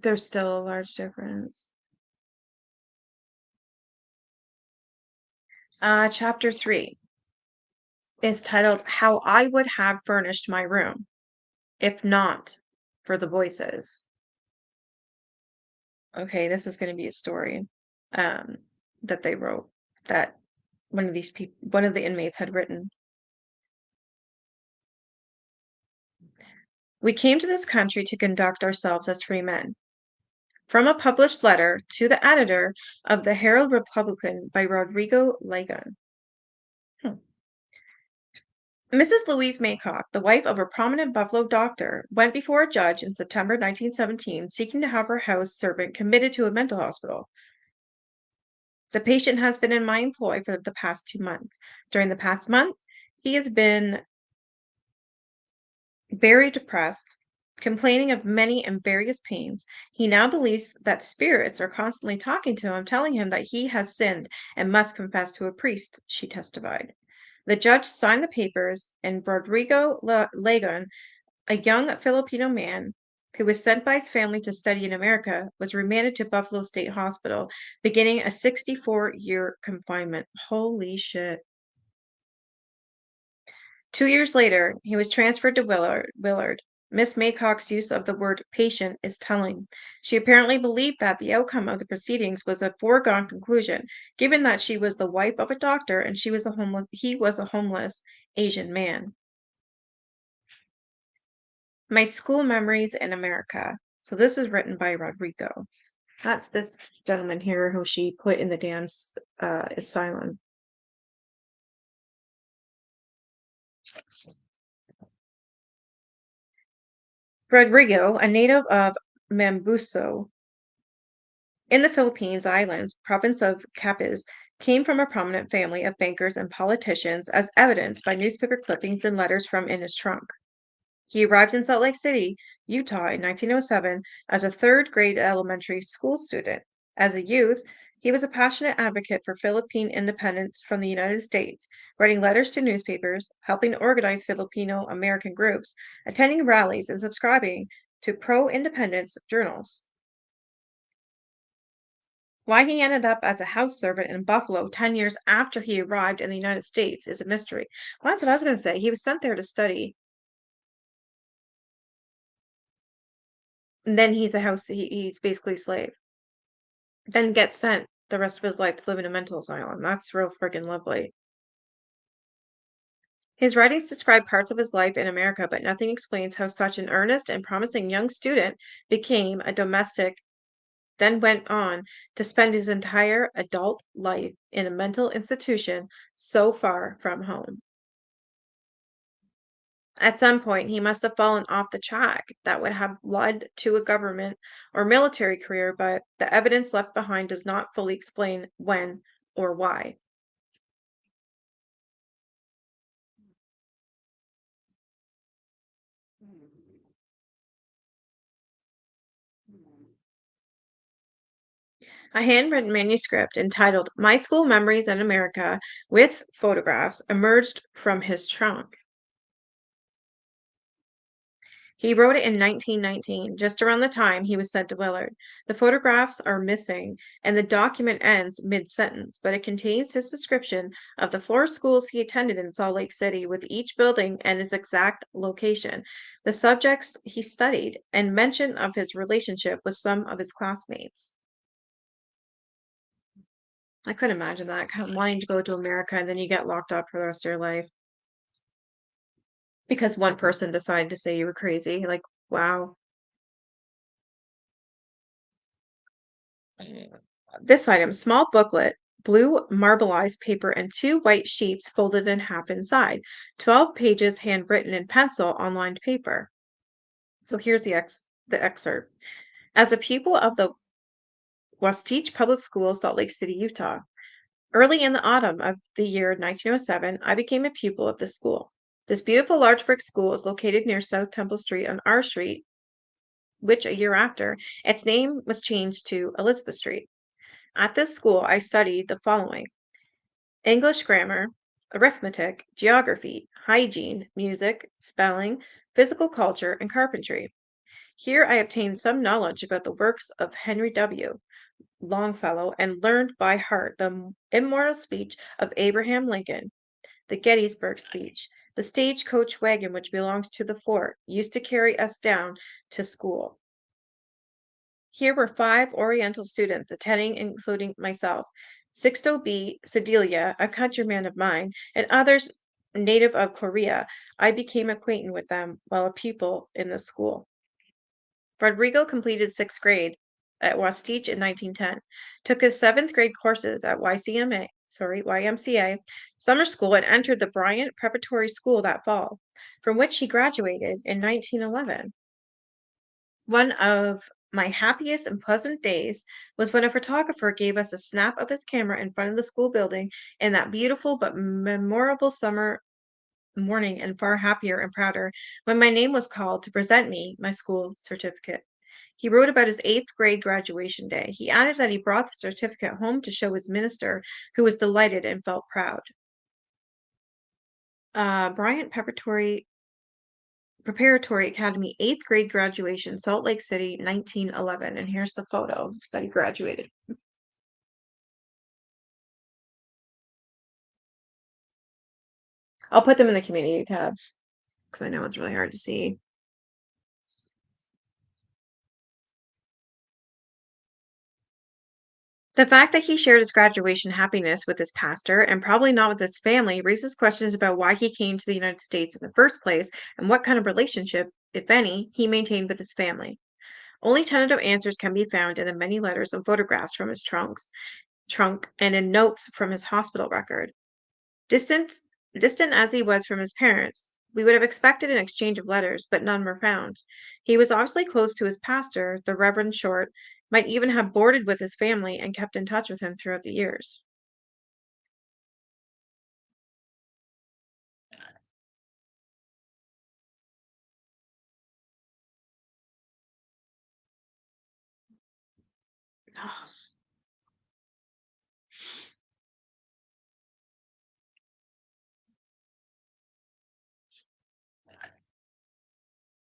There's still a large difference. Chapter 3 is titled How I Would Have Furnished My Room, If Not for the Voices. Okay, this is going to be a story um, that they wrote that one of the inmates had written. We came to this country to conduct ourselves as free men. From a published letter to the editor of the Herald Republican by Rodrigo Lagan. Hmm. Mrs. Louise Maycock, the wife of a prominent Buffalo doctor, went before a judge in September 1917 seeking to have her house servant committed to a mental hospital. The patient has been in my employ for the past 2 months. During the past month, he has been very depressed, complaining of many and various pains. He now believes that spirits are constantly talking to him, telling him that he has sinned and must confess to a priest, she testified. The judge signed the papers, and Rodrigo Lagon, a young Filipino man who was sent by his family to study in America, was remanded to Buffalo State Hospital, beginning a 64-year confinement. Holy shit. 2 years later, he was transferred to Willard. Miss Maycock's use of the word patient is telling. She apparently believed that the outcome of the proceedings was a foregone conclusion, given that she was the wife of a doctor and he was a homeless Asian man. My school memories in America. So this is written by Rodrigo. That's this gentleman here who she put in the damn asylum. Rodrigo, a native of Mambuso in the Philippines Islands, province of Capiz, came from a prominent family of bankers and politicians, as evidenced by newspaper clippings and letters from in his trunk. He arrived in Salt Lake City, Utah in 1907 as a third grade elementary school student. As a youth, he was a passionate advocate for Philippine independence from the United States, writing letters to newspapers, helping organize Filipino American groups, attending rallies, and subscribing to pro independence journals. Why he ended up as a house servant in Buffalo 10 years after he arrived in the United States is a mystery. Well, that's what I was going to say. He was sent there to study. And then he's basically a slave. Then gets sent the rest of his life to live in a mental asylum. That's real friggin' lovely. His writings describe parts of his life in America, but nothing explains how such an earnest and promising young student became a domestic, then went on to spend his entire adult life in a mental institution so far from home. At some point, he must have fallen off the track that would have led to a government or military career, but the evidence left behind does not fully explain when or why. A handwritten manuscript entitled My School Memories in America with photographs emerged from his trunk. He wrote it in 1919, just around the time he was sent to Willard. The photographs are missing, and the document ends mid-sentence, but it contains his description of the four schools he attended in Salt Lake City, with each building and its exact location, the subjects he studied, and mention of his relationship with some of his classmates. I couldn't imagine that, wanting to go to America and then you get locked up for the rest of your life because one person decided to say you were crazy. Like, wow. This item, small booklet, blue marbleized paper, and two white sheets folded in half inside. 12 pages handwritten in pencil on lined paper. So here's the excerpt. As a pupil of the Wastich Public Schools, Salt Lake City, Utah, early in the autumn of the year 1907, I became a pupil of this school. This beautiful large brick school is located near South Temple Street on R Street, which a year after, its name was changed to Elizabeth Street. At this school, I studied the following: English grammar, arithmetic, geography, hygiene, music, spelling, physical culture, and carpentry. Here I obtained some knowledge about the works of Henry W. Longfellow and learned by heart the immortal speech of Abraham Lincoln, the Gettysburg speech. The stagecoach wagon which belongs to the fort used to carry us down to school. Here were 5 Oriental students attending, including myself, Sixto B. Sedelia, a countryman of mine, and others native of Korea. I became acquainted with them while a pupil in the school. Rodrigo completed 6th grade at Wastich in 1910, took his 7th grade courses at YMCA summer school, and entered the Bryant Preparatory School that fall, from which he graduated in 1911. One of my happiest and pleasant days was when a photographer gave us a snap of his camera in front of the school building in that beautiful but memorable summer morning, and far happier and prouder when my name was called to present me my school certificate. He wrote about his eighth grade graduation day. He added that he brought the certificate home to show his minister, who was delighted and felt proud. Bryant Preparatory Academy, eighth grade graduation, Salt Lake City, 1911. And here's the photo that he graduated. I'll put them in the community tab because I know it's really hard to see. The fact that he shared his graduation happiness with his pastor and probably not with his family raises questions about why he came to the United States in the first place and what kind of relationship, if any, he maintained with his family. Only tentative answers can be found in the many letters and photographs from his trunk and in notes from his hospital record. Distant, distant as he was from his parents, we would have expected an exchange of letters, but none were found. He was obviously close to his pastor, the Reverend Short, might even have boarded with his family and kept in touch with him throughout the years. Oh,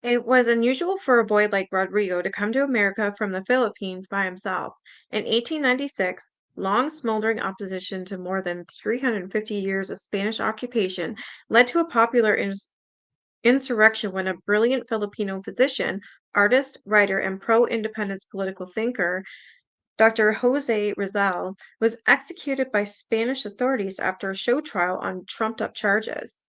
it was unusual for a boy like Rodrigo to come to America from the Philippines by himself. In 1896, long smoldering opposition to more than 350 years of Spanish occupation led to a popular insurrection when a brilliant Filipino physician, artist, writer, and pro-independence political thinker, Dr. Jose Rizal, was executed by Spanish authorities after a show trial on trumped-up charges.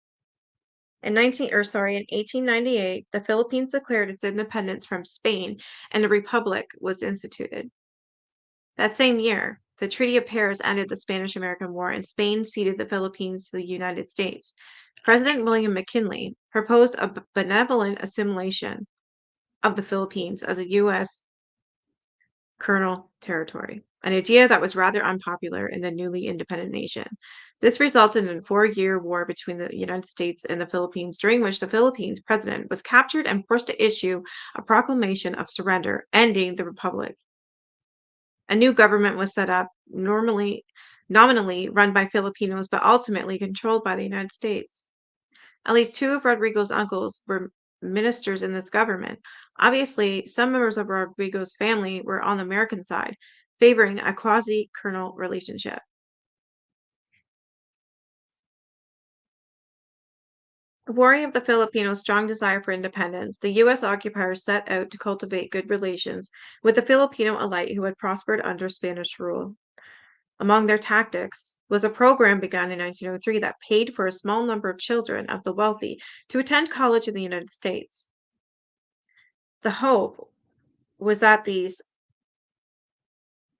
In 1898, the Philippines declared its independence from Spain and a republic was instituted. That same year, the Treaty of Paris ended the Spanish-American War and Spain ceded the Philippines to the United States. President William McKinley proposed a benevolent assimilation of the Philippines as a U.S. colonial territory, an idea that was rather unpopular in the newly independent nation. This resulted in a 4-year war between the United States and the Philippines, during which the Philippines president was captured and forced to issue a proclamation of surrender, ending the republic. A new government was set up, nominally run by Filipinos, but ultimately controlled by the United States. At least two of Rodrigo's uncles were ministers in this government. Obviously, some members of Rodrigo's family were on the American side, favoring a quasi-colonial relationship. Worry of the Filipinos' strong desire for independence, the U.S. occupiers set out to cultivate good relations with the Filipino elite who had prospered under Spanish rule. Among their tactics was a program begun in 1903 that paid for a small number of children of the wealthy to attend college in the United States. The hope was that these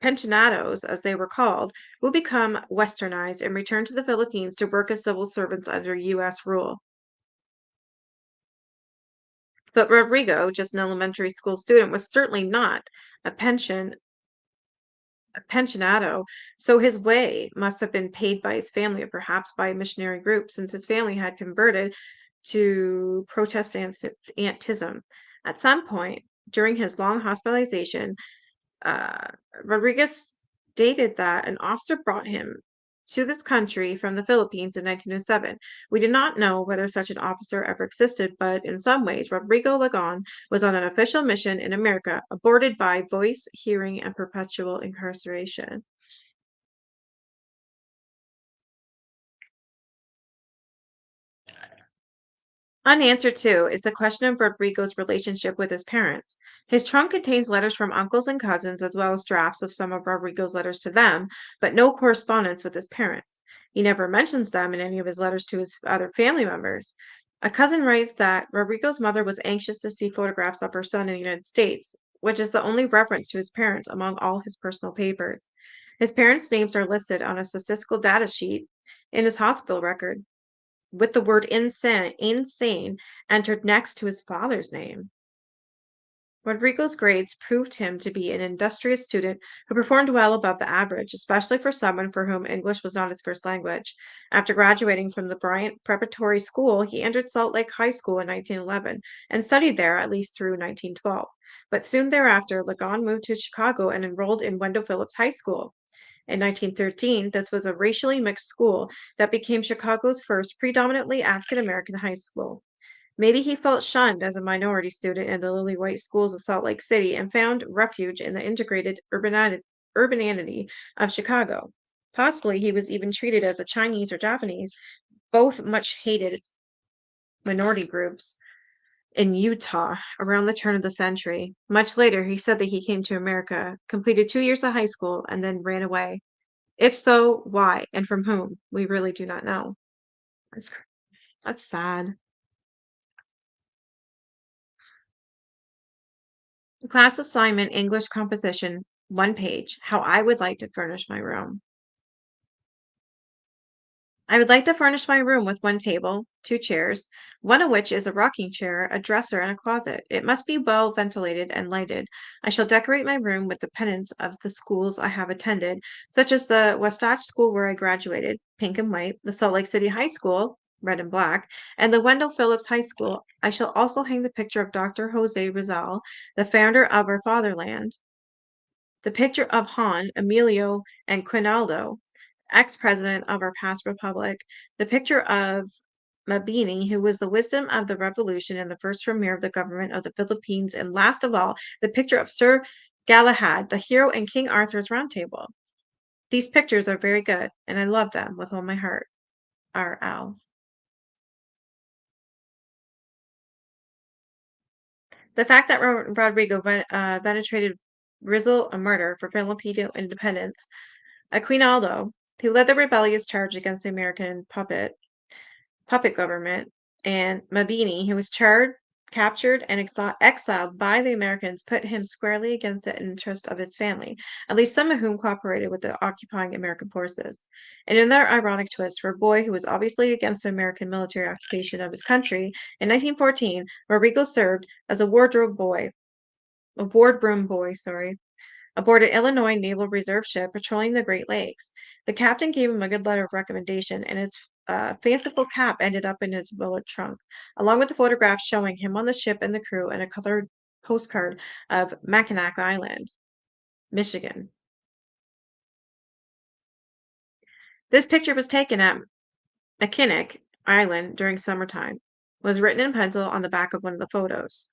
pensionados, as they were called, would become westernized and return to the Philippines to work as civil servants under U.S. rule. But Rodrigo, just an elementary school student, was certainly not a pensionado, so his way must have been paid by his family or perhaps by a missionary group, since his family had converted to Protestantism. At some point during his long hospitalization, uh, Rodriguez stated that an officer brought him to this country from the Philippines in 1907. We do not know whether such an officer ever existed, but in some ways, Rodrigo Lagon was on an official mission in America, aborted by voice, hearing, and perpetual incarceration. Unanswered, too, is the question of Rodrigo's relationship with his parents. His trunk contains letters from uncles and cousins, as well as drafts of some of Rodrigo's letters to them, but no correspondence with his parents. He never mentions them in any of his letters to his other family members. A cousin writes that Rodrigo's mother was anxious to see photographs of her son in the United States, which is the only reference to his parents among all his personal papers. His parents' names are listed on a statistical data sheet in his hospital record, with the word insane entered next to his father's name. Rodrigo's grades proved him to be an industrious student who performed well above the average, especially for someone for whom English was not his first language. After graduating from the Bryant Preparatory School, he entered Salt Lake High School in 1911 and studied there at least through 1912. But soon thereafter, Ligon moved to Chicago and enrolled in Wendell Phillips High School. In 1913, this was a racially mixed school that became Chicago's first predominantly African American high school. Maybe he felt shunned as a minority student in the lily white schools of Salt Lake City and found refuge in the integrated urbanity of Chicago. Possibly he was even treated as a Chinese or Japanese, both much hated minority groups in Utah around the turn of the century. Much later, he said that he came to America, completed 2 years of high school, and then ran away. If so, why and from whom? We really do not know. That's, that's sad. Class assignment English composition, 1 page. How I would like to furnish my room. I would like to furnish my room with 1 table, 2 chairs, one of which is a rocking chair, a dresser, and a closet. It must be well ventilated and lighted. I shall decorate my room with the pennants of the schools I have attended, such as the Wasatch School where I graduated, pink and white, the Salt Lake City High School, red and black, and the Wendell Phillips High School. I shall also hang the picture of Dr. Jose Rizal, the founder of our fatherland, the picture of Juan, Emilio, and Quinaldo, ex-president of our past republic, the picture of Mabini, who was the wisdom of the revolution and the first premier of the government of the Philippines, and last of all, the picture of Sir Galahad, the hero in King Arthur's Round Table. These pictures are very good, and I love them with all my heart. R. L. The fact that Rodrigo penetrated Rizal a murder for Filipino independence, Aquinaldo, who led the rebellious charge against the American puppet government, and Mabini, who was captured, and exiled by the Americans, put him squarely against the interest of his family, at least some of whom cooperated with the occupying American forces. In another ironic twist, for a boy who was obviously against the American military occupation of his country, in 1914, Rodrigo served as a wardroom boy, sorry, aboard an Illinois Naval Reserve ship patrolling the Great Lakes. The captain gave him a good letter of recommendation, and its fanciful cap ended up in his Willard trunk, along with the photograph showing him on the ship and the crew and a colored postcard of Mackinac Island, Michigan. This picture was taken at Mackinac Island during summertime, was written in pencil on the back of one of the photos.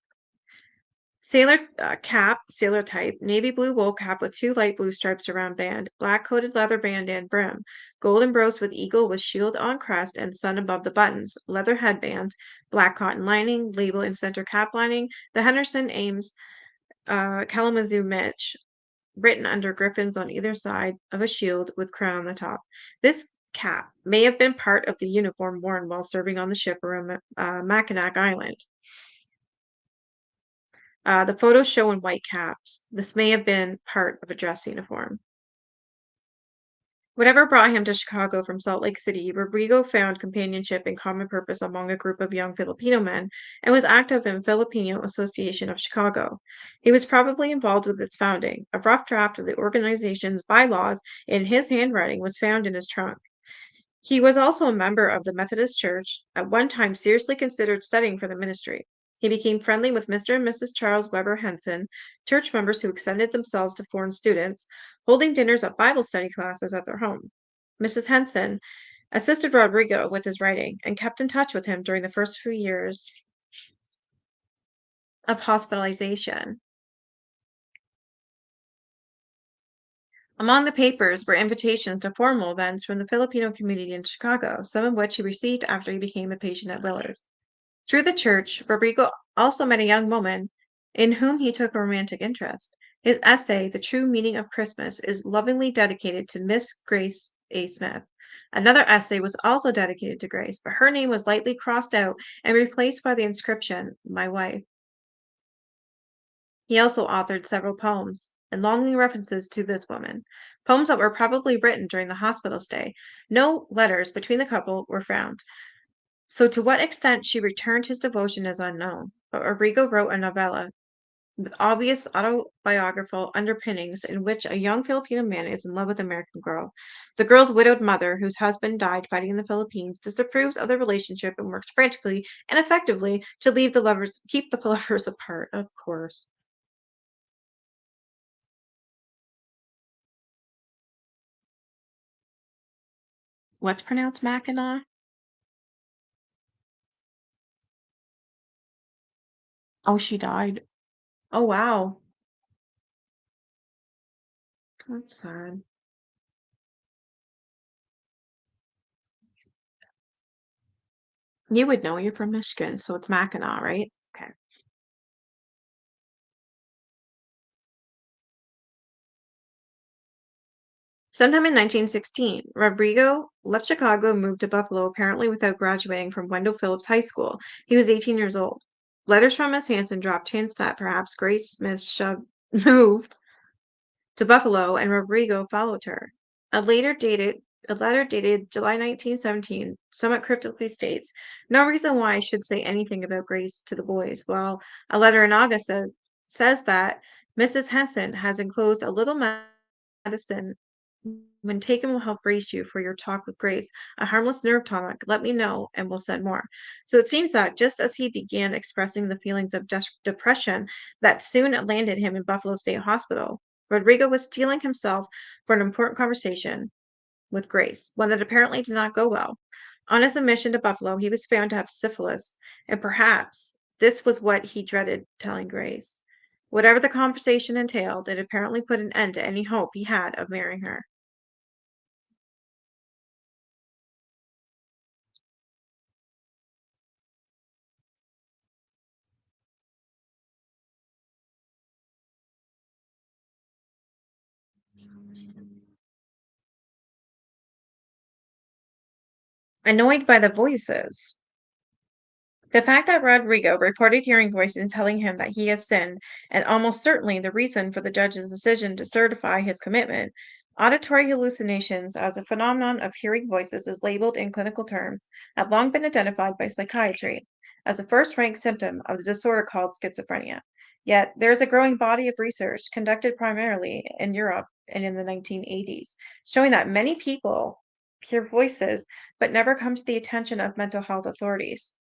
Sailor cap, sailor type, navy blue wool cap with 2 light blue stripes around band, black coated leather band and brim, gold embossed with eagle with shield on crest and sun above the buttons, leather headband, black cotton lining, label in center cap lining, the Henderson Ames Kalamazoo Mitch, written under griffins on either side of a shield with crown on the top. This cap may have been part of the uniform worn while serving on the ship around Mackinac Island. The photos show in white caps. This may have been part of a dress uniform. Whatever brought him to Chicago from Salt Lake City, Rodrigo found companionship and common purpose among a group of young Filipino men and was active in Filipino Association of Chicago. He was probably involved with its founding. A rough draft of the organization's bylaws in his handwriting was found in his trunk. He was also a member of the Methodist Church, at one time seriously considered studying for the ministry. He became friendly with Mr. and Mrs. Charles Weber Henson, church members who extended themselves to foreign students, holding dinners at Bible study classes at their home. Mrs. Henson assisted Rodrigo with his writing and kept in touch with him during the first few years of hospitalization. Among the papers were invitations to formal events from the Filipino community in Chicago, some of which he received after he became a patient at Willard's. Through the church, Rodrigo also met a young woman in whom he took a romantic interest. His essay, The True Meaning of Christmas, is lovingly dedicated to Miss Grace A. Smith. Another essay was also dedicated to Grace, but her name was lightly crossed out and replaced by the inscription, My Wife. He also authored several poems and longing references to this woman, poems that were probably written during the hospital stay. No letters between the couple were found. So to what extent she returned his devotion is unknown, but Rodrigo wrote a novella with obvious autobiographical underpinnings in which a young Filipino man is in love with an American girl. The girl's widowed mother, whose husband died fighting in the Philippines, disapproves of the relationship and works frantically and effectively to keep the lovers apart, of course. What's pronounced Mackinac? Oh, she died. Oh, wow. That's sad. You would know, you're from Michigan, so it's Mackinac, right? Okay. Sometime in 1916, Rodrigo left Chicago and moved to Buffalo, apparently without graduating from Wendell Phillips High School. He was 18 years old. Letters from Miss Hanson dropped hints that perhaps Grace Smith moved to Buffalo, and Rodrigo followed her. A later dated a letter dated July 1917 somewhat cryptically states, "No reason why I should say anything about Grace to the boys," while a letter in August says that Mrs. Henson has enclosed a little medicine when taken will help brace you for your talk with Grace, a harmless nerve tonic. Let me know and we'll send more. So it seems that just as he began expressing the feelings of depression that soon landed him in Buffalo State Hospital, Rodrigo was steeling himself for an important conversation with Grace, one that apparently did not go well. On his admission to Buffalo, he was found to have syphilis, and perhaps this was what he dreaded telling Grace. Whatever the conversation entailed, it apparently put an end to any hope he had of marrying her. Annoyed by the voices. The fact that Rodrigo reported hearing voices telling him that he has sinned, and almost certainly the reason for the judge's decision to certify his commitment, auditory hallucinations as a phenomenon of hearing voices is labeled in clinical terms, have long been identified by psychiatry as a first-rank symptom of the disorder called schizophrenia. Yet there is a growing body of research conducted primarily in Europe and in the 1980s, showing that many people hear voices but never come to the attention of mental health authorities.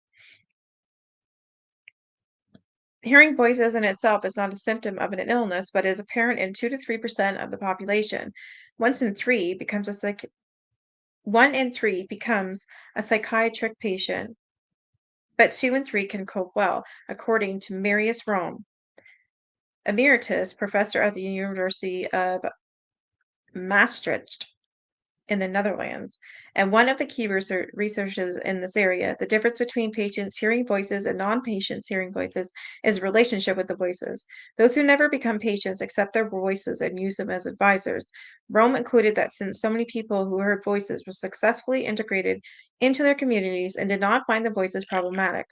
Hearing voices in itself is not a symptom of an illness, but is apparent in 2 to 3% of the population. Once in 3 becomes a psych 1 in 3 becomes a psychiatric patient, but 2 in 3 can cope well, according to Marius Rome, emeritus professor at the University of Maastricht in the Netherlands. And one of the key researches in this area, the difference between patients hearing voices and non-patients hearing voices is relationship with the voices. Those who never become patients accept their voices and use them as advisors. Rome included that since so many people who heard voices were successfully integrated into their communities and did not find the voices problematic.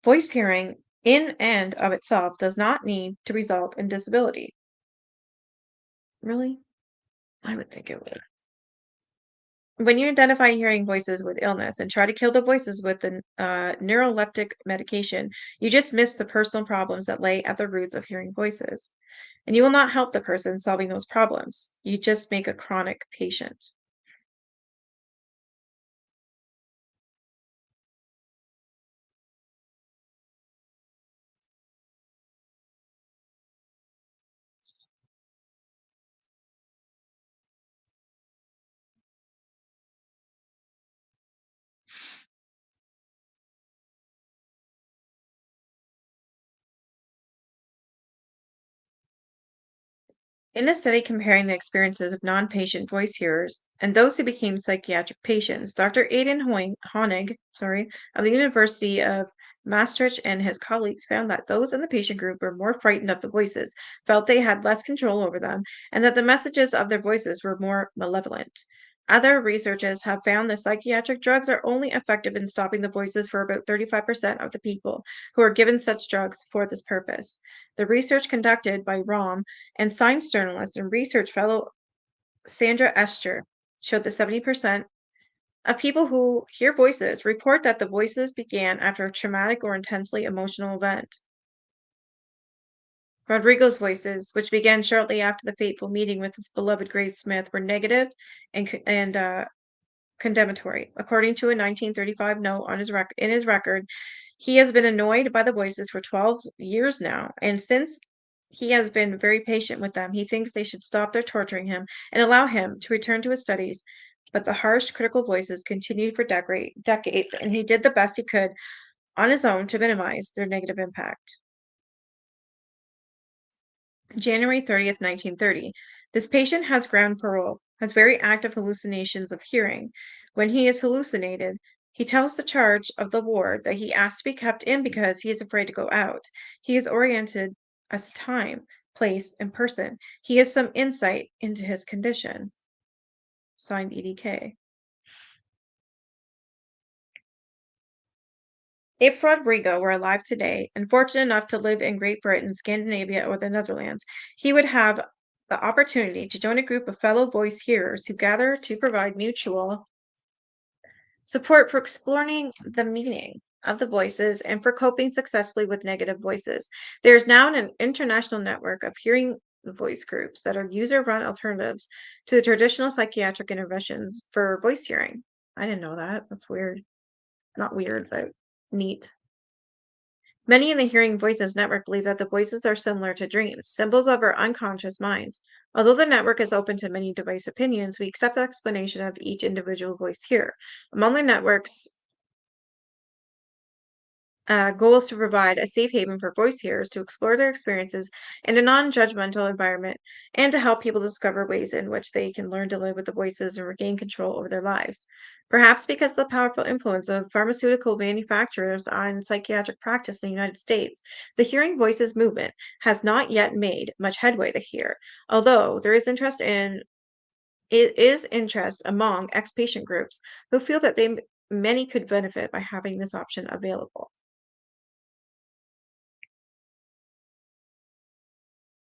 Voice hearing in and of itself does not need to result in disability. Really? I would think it would. When you identify hearing voices with illness and try to kill the voices with the neuroleptic medication, you just miss the personal problems that lay at the roots of hearing voices. And you will not help the person solving those problems. You just make a chronic patient. In a study comparing the experiences of non-patient voice hearers and those who became psychiatric patients, Dr. Aidan Honig, of the University of Maastricht and his colleagues found that those in the patient group were more frightened of the voices, felt they had less control over them, and that the messages of their voices were more malevolent. Other researchers have found that psychiatric drugs are only effective in stopping the voices for about 35% of the people who are given such drugs for this purpose. The research conducted by ROM and science journalist and research fellow Sandra Escher showed that 70% of people who hear voices report that the voices began after a traumatic or intensely emotional event. Rodrigo's voices, which began shortly after the fateful meeting with his beloved Grace Smith, were negative and condemnatory. According to a 1935 note on his record, he has been annoyed by the voices for 12 years now, and since he has been very patient with them, he thinks they should stop their torturing him and allow him to return to his studies. But the harsh, critical voices continued for decades, and he did the best he could on his own to minimize their negative impact. January 30th, 1930. This patient has ground parole, has very active hallucinations of hearing. When he is hallucinated, he tells the charge of the ward that he asked to be kept in because he is afraid to go out. He is oriented as to time, place, and person. He has some insight into his condition. Signed EDK. If Rodrigo were alive today and fortunate enough to live in Great Britain, Scandinavia, or the Netherlands, he would have the opportunity to join a group of fellow voice hearers who gather to provide mutual support for exploring the meaning of the voices and for coping successfully with negative voices. There is now an international network of hearing voice groups that are user run alternatives to the traditional psychiatric interventions for voice hearing. I didn't know that. That's weird. Not weird, but neat. Many in the Hearing Voices network believe that the voices are similar to dreams, symbols of our unconscious minds. Although the network is open to many device opinions, we accept the explanation of each individual voice here. Among the network's goal is to provide a safe haven for voice hearers to explore their experiences in a non judgmental environment and to help people discover ways in which they can learn to live with the voices and regain control over their lives. Perhaps because of the powerful influence of pharmaceutical manufacturers on psychiatric practice in the United States, the Hearing Voices movement has not yet made much headway here, although there is interest among ex-patient groups who feel that many could benefit by having this option available.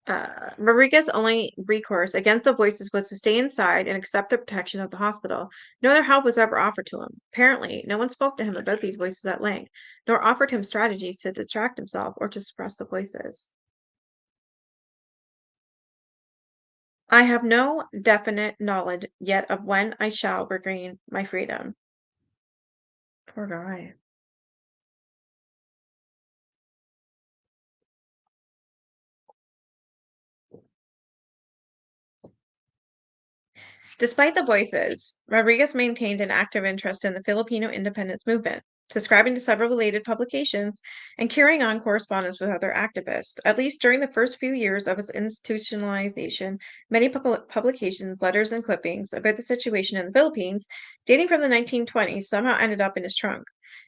Rodriguez's only recourse against the voices was to stay inside and accept the protection of the hospital. No other help was ever offered to him. Apparently, no one spoke to him about these voices at length, nor offered him strategies to distract himself or to suppress the voices. I have no definite knowledge yet of when I shall regain my freedom. Poor guy. Despite the voices, Rodriguez maintained an active interest in the Filipino independence movement, subscribing to several related publications and carrying on correspondence with other activists. At least during the first few years of its institutionalization, many publications, letters, and clippings about the situation in the Philippines, dating from the 1920s, somehow ended up in his trunk.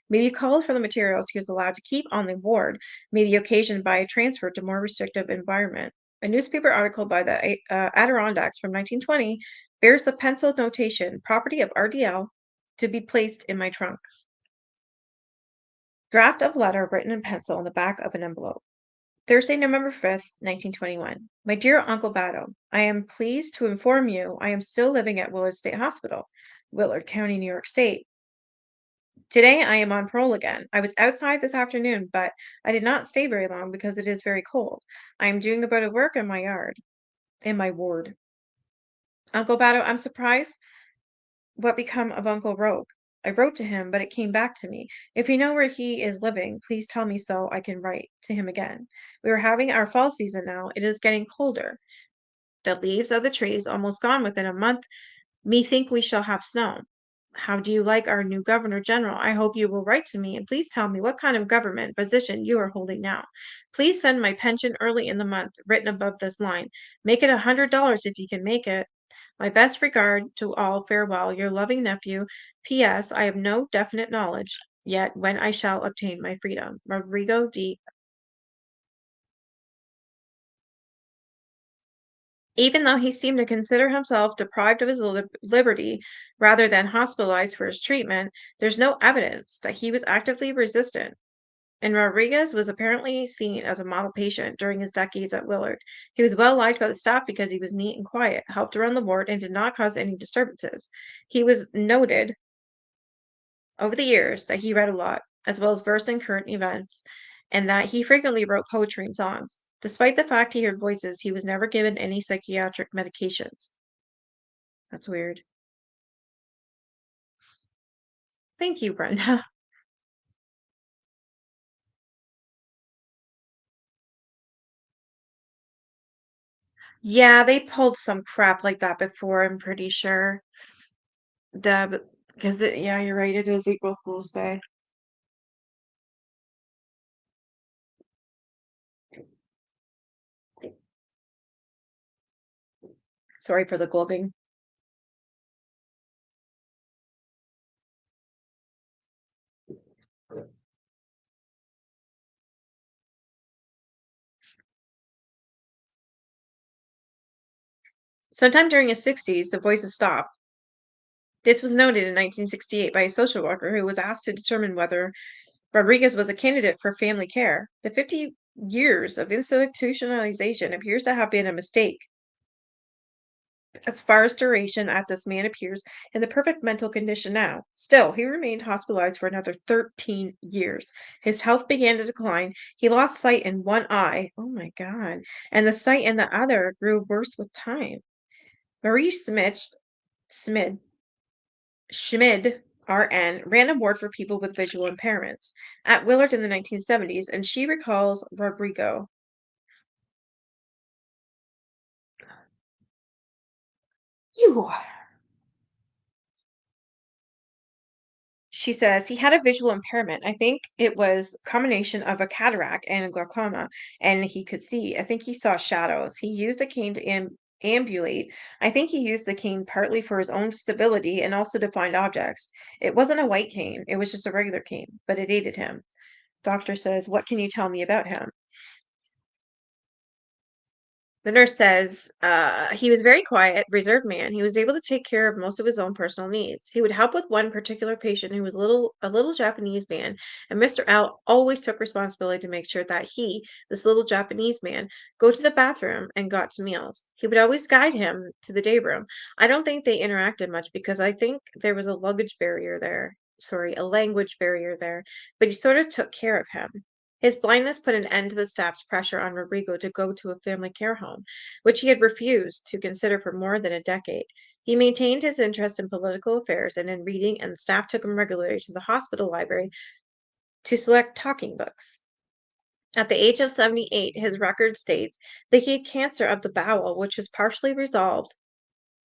Maybe called for the materials he was allowed to keep on the ward, maybe occasioned by a transfer to more restrictive environment. A newspaper article by the Adirondacks from 1920 bears the penciled notation, property of RDL, to be placed in my trunk. Draft of letter written in pencil on the back of an envelope. Thursday, November 5th, 1921. My dear Uncle Bato, I am pleased to inform you I am still living at Willard State Hospital, Willard County, New York State. Today I am on parole again. I was outside this afternoon, but I did not stay very long because it is very cold. I am doing a bit of work in my yard, in my ward. Uncle Bato, I'm surprised what become of Uncle Rogue. I wrote to him, but it came back to me. If you know where he is living, please tell me so I can write to him again. We are having our fall season now. It is getting colder. The leaves of the trees almost gone within a month. Methink we shall have snow. How do you like our new Governor General? I hope you will write to me and please tell me what kind of government position you are holding now. Please send my pension early in the month, written above this line. Make it $100 if you can make it. My best regard to all. Farewell, your loving nephew. P.S. I have no definite knowledge yet when I shall obtain my freedom. Rodrigo D. Even though he seemed to consider himself deprived of his liberty rather than hospitalized for his treatment, there's no evidence that he was actively resistant. And Rodriguez was apparently seen as a model patient during his decades at Willard. He was well liked by the staff because he was neat and quiet, helped to run the ward, and did not cause any disturbances. He was noted over the years that he read a lot, as well as versed in current events, and that he frequently wrote poetry and songs. Despite the fact he heard voices, he was never given any psychiatric medications. That's weird. Thank you, Brenda. Yeah, they pulled some crap like that before, I'm pretty sure. Because yeah, you're right, it is April Fool's Day. Sorry for the glubbing. Sometime during his 60s, the voices stopped. This was noted in 1968 by a social worker who was asked to determine whether Rodriguez was a candidate for family care. The 50 years of institutionalization appears to have been a mistake. As far as duration, at this man appears in the perfect mental condition now. Still, he remained hospitalized for another 13 years. His health began to decline. He lost sight in one eye. Oh my God. And the sight in the other grew worse with time. Marie Smid, Schmid, RN, ran a ward for people with visual impairments at Willard in the 1970s, and she recalls Rodrigo. Ew. She says he had a visual impairment. I think it was a combination of a cataract and a glaucoma, and he could see. I think he saw shadows. He used a cane to ambulate. I think he used the cane partly for his own stability and also to find objects. It wasn't a white cane, it was just a regular cane, but it aided him. Doctor says, "What can you tell me about him?" The nurse says, he was very quiet, reserved man. He was able to take care of most of his own personal needs. He would help with one particular patient who was a little Japanese man, and Mr. L always took responsibility to make sure that he, this little Japanese man, go to the bathroom and got to meals. He would always guide him to the day room. I don't think they interacted much because I think there was a luggage barrier there. Sorry, a language barrier there, but he sort of took care of him. His blindness put an end to the staff's pressure on Rodrigo to go to a family care home, which he had refused to consider for more than a decade. He maintained his interest in political affairs and in reading, and the staff took him regularly to the hospital library to select talking books. At the age of 78, his record states that he had cancer of the bowel, which was partially resolved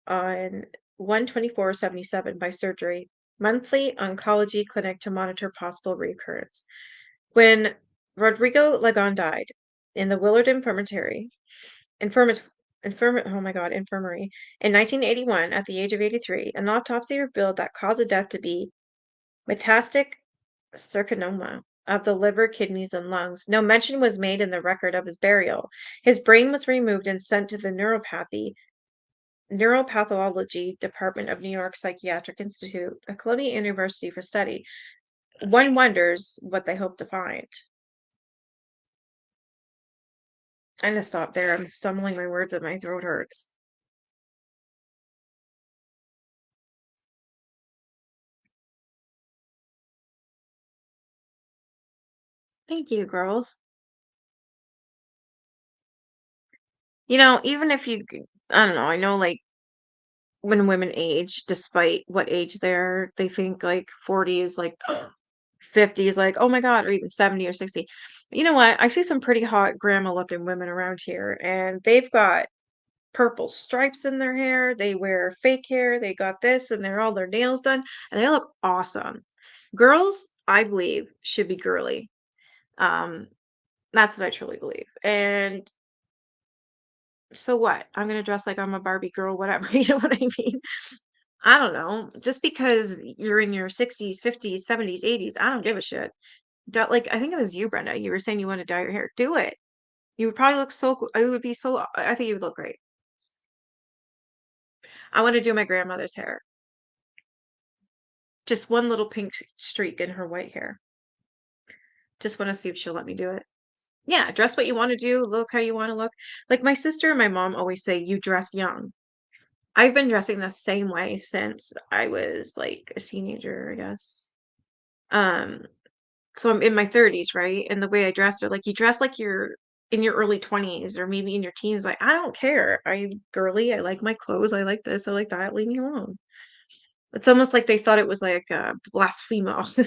on 1/24/77 by surgery, monthly oncology clinic to monitor possible recurrence. When Rodrigo Lagon died in the Willard Infirmary in 1981 at the age of 83, an autopsy revealed that cause of death to be metastatic sarcoma of the liver, kidneys, and lungs. No mention was made in the record of his burial. His brain was removed and sent to the neuropathology department of New York Psychiatric Institute at Columbia University for study. One wonders what they hope to find. I'm gonna stop there. I'm stumbling my words and my throat hurts. Thank you, girls. Even if I don't know, I know like when women age, despite what age they think like 40 is like 50 is like, oh my God, or even 70 or 60. You know what? I see some pretty hot grandma looking women around here, and they've got purple stripes in their hair. They wear fake hair. They got this, and they're all their nails done, and they look awesome. Girls, I believe, should be girly. Um, that's what I truly believe. And so what? I'm gonna dress like I'm a Barbie girl, whatever. You know what I mean? I don't know. Just because you're in your 60s, 50s, 70s, 80s, I don't give a shit. Like I think it was you, Brenda. You were saying you want to dye your hair. Do it. You would probably look so. It would be so. I think you would look great. I want to do my grandmother's hair. Just one little pink streak in her white hair. Just want to see if she'll let me do it. Yeah, dress what you want to do. Look how you want to look. Like my sister and my mom always say, you dress young. I've been dressing the same way since I was like a teenager, I guess. Um, So I'm in my 30s, right? And the way I dressed are like, you dress like you're in your early 20s or maybe in your teens. Like, I don't care. I'm girly. I like my clothes. I like this. I like that. Leave me alone. It's almost like they thought it was like blasphemous.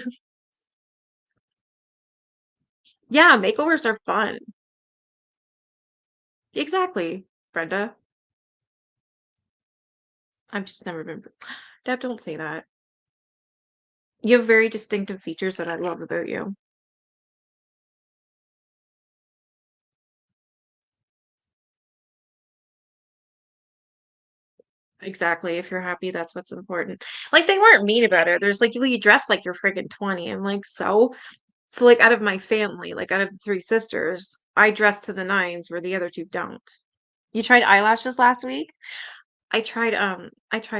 Yeah, makeovers are fun. Exactly, Brenda. I've just never been. Deb, don't say that. You have very distinctive features that I love about you. Exactly. If you're happy, that's what's important. Like they weren't mean about it. There's like, well, you dress like you're friggin' 20. I'm like, so? So like out of my family, like out of the three sisters, I dress to the nines where the other two don't. You tried eyelashes last week? I tried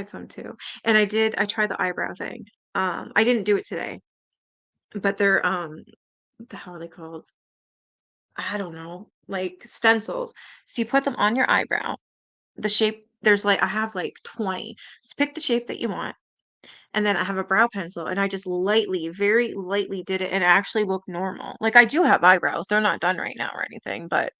some too. And I tried the eyebrow thing. I didn't do it today, but they're what the hell are they called? I don't know, like stencils. So you put them on your eyebrow. The shape, there's like I have like 20. So pick the shape that you want. And then I have a brow pencil and I just lightly, very lightly did it and it actually looked normal. Like I do have eyebrows. They're not done right now or anything, but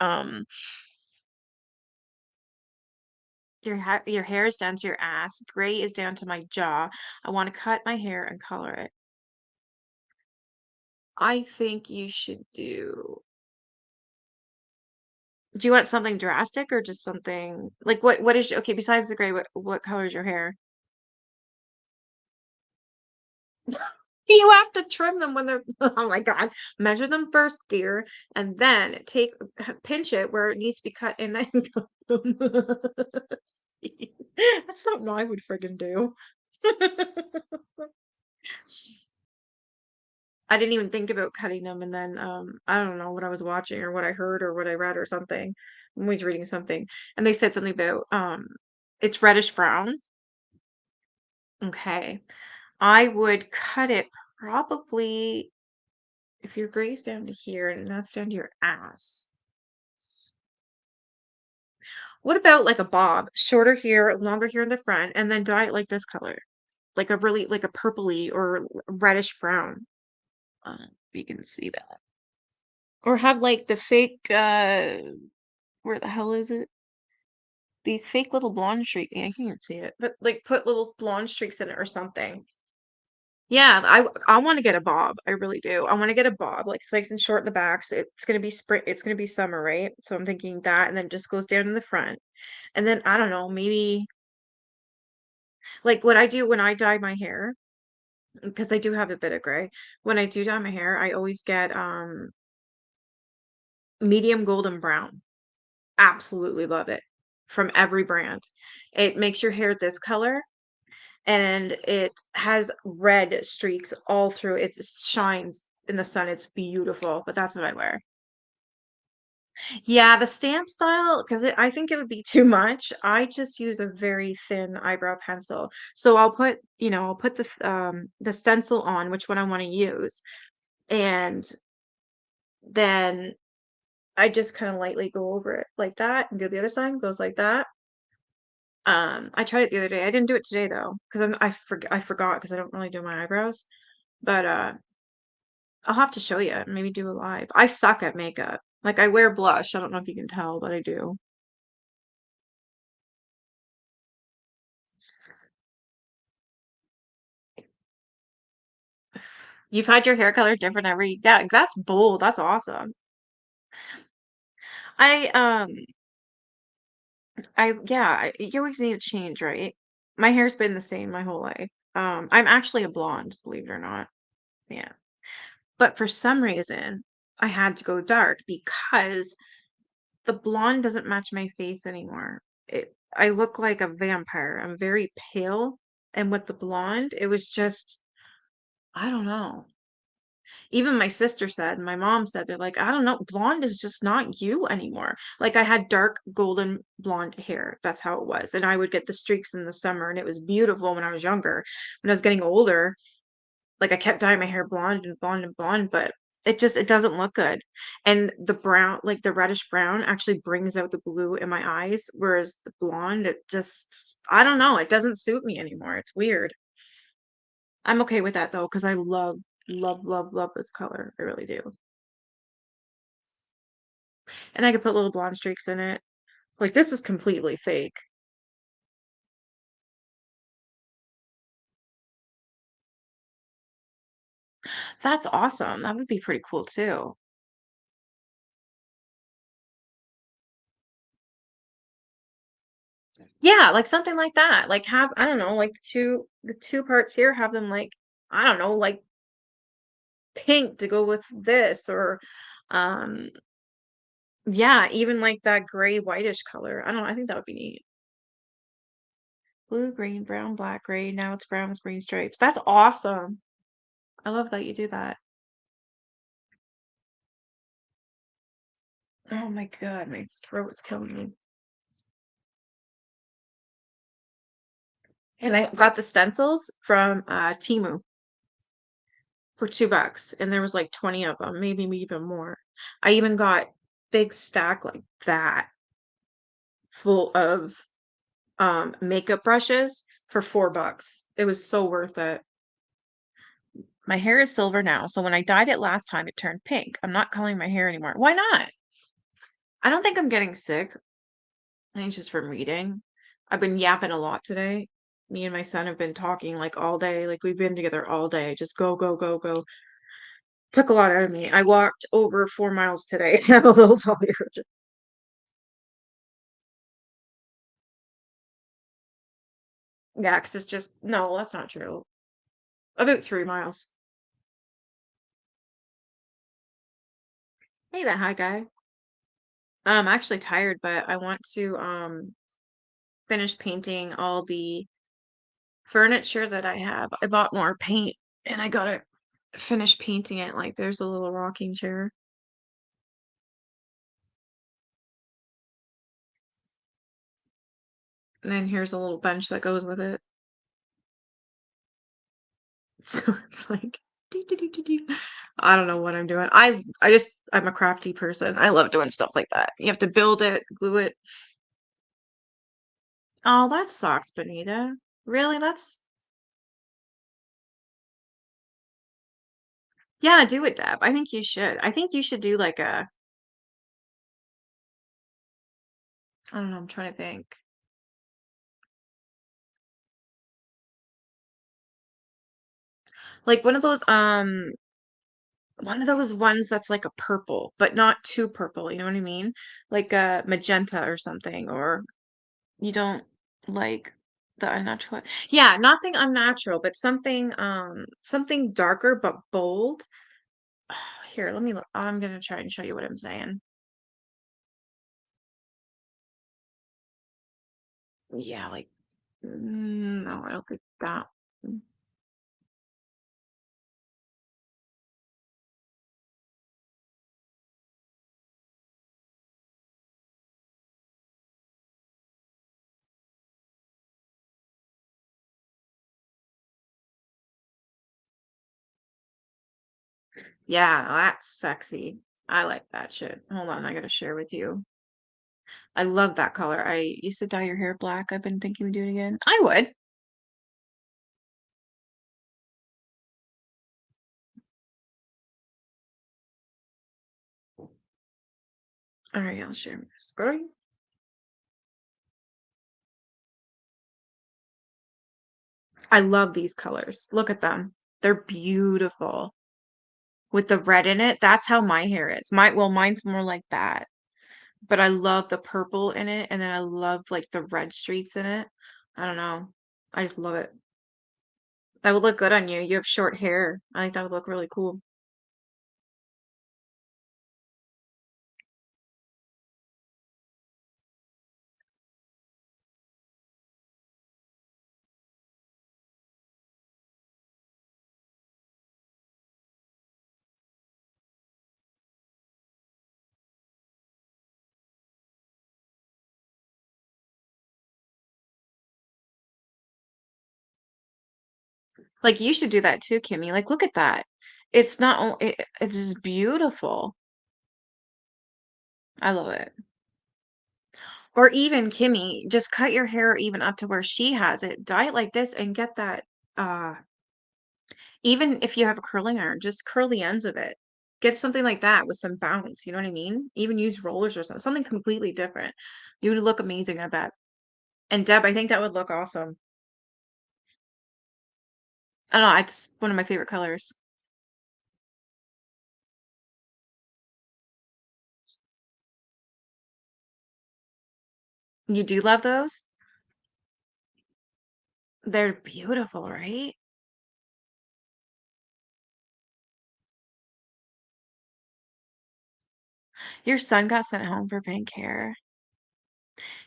your hair is down to your ass. Gray is down to my jaw. I want to cut my hair and color it. I think you should do you want something drastic or just something like what is okay, besides the gray, what color is your hair? You have to trim them when they're oh my God. Measure them first, dear, and then pinch it where it needs to be cut and then cut them. That's something I would friggin' do. I didn't even think about cutting them and then I don't know what I was watching or what I heard or what I read or something. I was reading something and they said something about it's reddish brown. Okay. I would cut it probably if your gray's down to here and that's down to your ass. What about like a bob? Shorter hair, longer hair in the front, and then dye it like this color. Like a really like a purpley or reddish brown. You can see that. Or have like the fake where the hell is it? These fake little blonde streaks. Yeah, I can't see it. But like put little blonde streaks in it or something. Yeah, I want to get a bob. I really do. I want to get a bob, like it's nice and short in the back. So it's gonna be spring. It's gonna be summer, right? So I'm thinking that, and then just goes down in the front. And then I don't know, maybe like what I do when I dye my hair, because I do have a bit of gray. When I do dye my hair, I always get medium golden brown. Absolutely love it from every brand. It makes your hair this color and it has red streaks all through. It shines in the sun. It's beautiful, but that's what I wear. Yeah, the stamp style, because I think it would be too much. I just use a very thin eyebrow pencil. So I'll put the stencil on which one I want to use, and then I just kind of lightly go over it like that and do the other side goes like that. I tried it the other day. I didn't do it today though, because I forgot because I don't really do my eyebrows. But I'll have to show you, maybe do a live. I suck at makeup. Like I wear blush. I don't know if you can tell, but I do. You've had your hair color different every yeah, that's bold. That's awesome. I you always need to change, right? My hair's been the same my whole life. I'm actually a blonde, believe it or not. Yeah. But for some reason, I had to go dark because the blonde doesn't match my face anymore. I look like a vampire. I'm very pale, and with the blonde, it was just I don't know. Even my sister said, my mom said, they're like, I don't know, blonde is just not you anymore. Like I had dark golden blonde hair. That's how it was. And I would get the streaks in the summer and it was beautiful when I was younger. When I was getting older, like I kept dyeing my hair blonde and blonde and blonde, but it doesn't look good. And the brown, like the reddish brown actually brings out the blue in my eyes, whereas the blonde, it just I don't know, it doesn't suit me anymore. It's weird. I'm okay with that though, because I love Love, love, love this color. I really do. And I could put little blonde streaks in it. Like, this is completely fake. That's awesome. That would be pretty cool too. Yeah, like something like that. Like have, I don't know, like the two parts here, have them like, I don't know, like pink to go with this or um yeah, even like that gray whitish color. I don't know, I think that would be neat. Blue, green, brown, black, gray. Now it's brown with green stripes. That's awesome. I love that you do that. Oh my God, my throat's killing me. And I got the stencils from Temu for $2 and there was like 20 of them, maybe even more. I even got big stack like that full of makeup brushes for $4. It was so worth it. My hair is silver now, so when I dyed it last time, it turned pink. I'm not coloring my hair anymore. Why not? I don't think I'm getting sick. I think it's just from reading. I've been yapping a lot today. Me and my son have been talking like all day. Like we've been together all day. Just go, go, go, go. Took a lot out of me. I walked over 4 miles today. I'm a little tired. Yeah, 'cause it's just no, that's not true. About 3 miles. Hey, that hi guy. I'm actually tired, but I want to finish painting all the furniture that I have. I bought more paint and I gotta finish painting it. Like there's a little rocking chair. And then here's a little bench that goes with it. So it's like doo, doo, doo, doo, doo. I don't know what I'm doing. I'm a crafty person. I love doing stuff like that. You have to build it, glue it. Oh, that sucks, Benita. Really? That's yeah, do it, Deb. I think you should. I think you should do like a I don't know, I'm trying to think. Like one of those ones that's like a purple, but not too purple, you know what I mean? Like a magenta or something, or you don't like the unnatural. Yeah, nothing unnatural, but something darker but bold. Here, let me look. I'm gonna try and show you what I'm saying. Yeah, like no, I don't think that. Yeah, that's sexy. I like that shit. Hold on, I gotta share with you. I love that color. I used to dye your hair black. I've been thinking of doing it again. I would. All right, I'll share my screen. I love these colors. Look at them. They're beautiful. With the red in it. That's how my hair is. Mine's more like that. But I love the purple in it, and then I love like the red streaks in it. I don't know. I just love it. That would look good on you. You have short hair. I think that would look really cool. Like you should do that too, Kimmy. Like look at that. It's not it's just beautiful. I love it. Or even Kimmy, just cut your hair even up to where she has it. Dye it like this and get that uh Even if you have a curling iron, just curl the ends of it. Get something like that with some bounce, you know what I mean? Even use rollers or something completely different. You would look amazing, I bet. And Deb, I think that would look awesome. I don't know, it's one of my favorite colors. You do love those? They're beautiful, right? Your son got sent home for pink hair.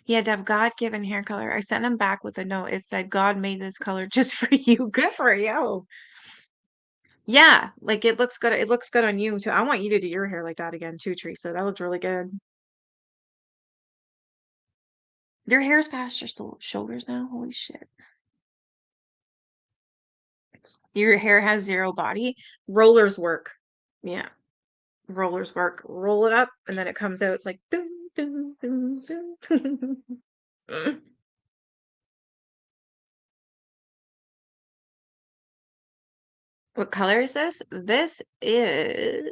He had to have God-given hair color. I sent him back with a note. It said, God made this color just for you. Good for you. Yeah, like it looks good. It looks good on you too. I want you to do your hair like that again too, Teresa. That looked really good. Your hair's past your shoulders now. Holy shit. Your hair has zero body. Rollers work. Yeah, rollers work. Roll it up and then it comes out. It's like boom, boom, boom, boom. What color is this? This is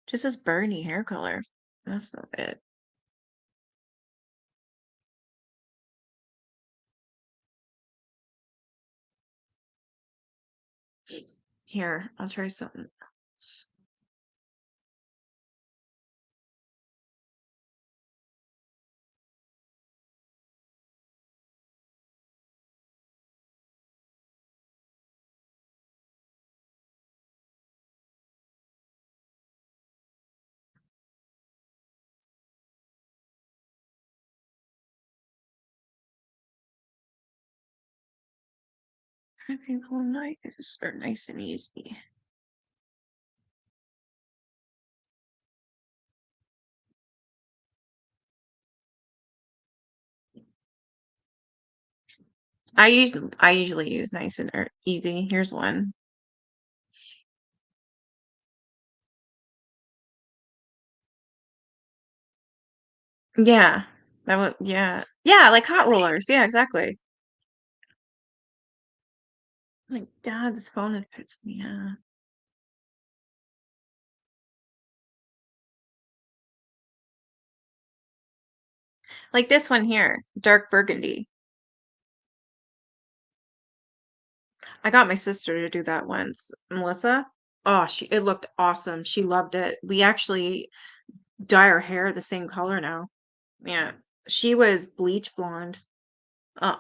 just this burny hair color. That's not it. Here, I'll try something else. I think all night is are nice and easy. I usually use nice and easy. Here's one. Yeah. That would yeah. Yeah, like hot rollers. Yeah, exactly. Like, God, this phone has pissed me off. Like this one here, dark burgundy. I got my sister to do that once. Melissa. Oh, it looked awesome. She loved it. We actually dye our hair the same color now. Yeah. She was bleach blonde.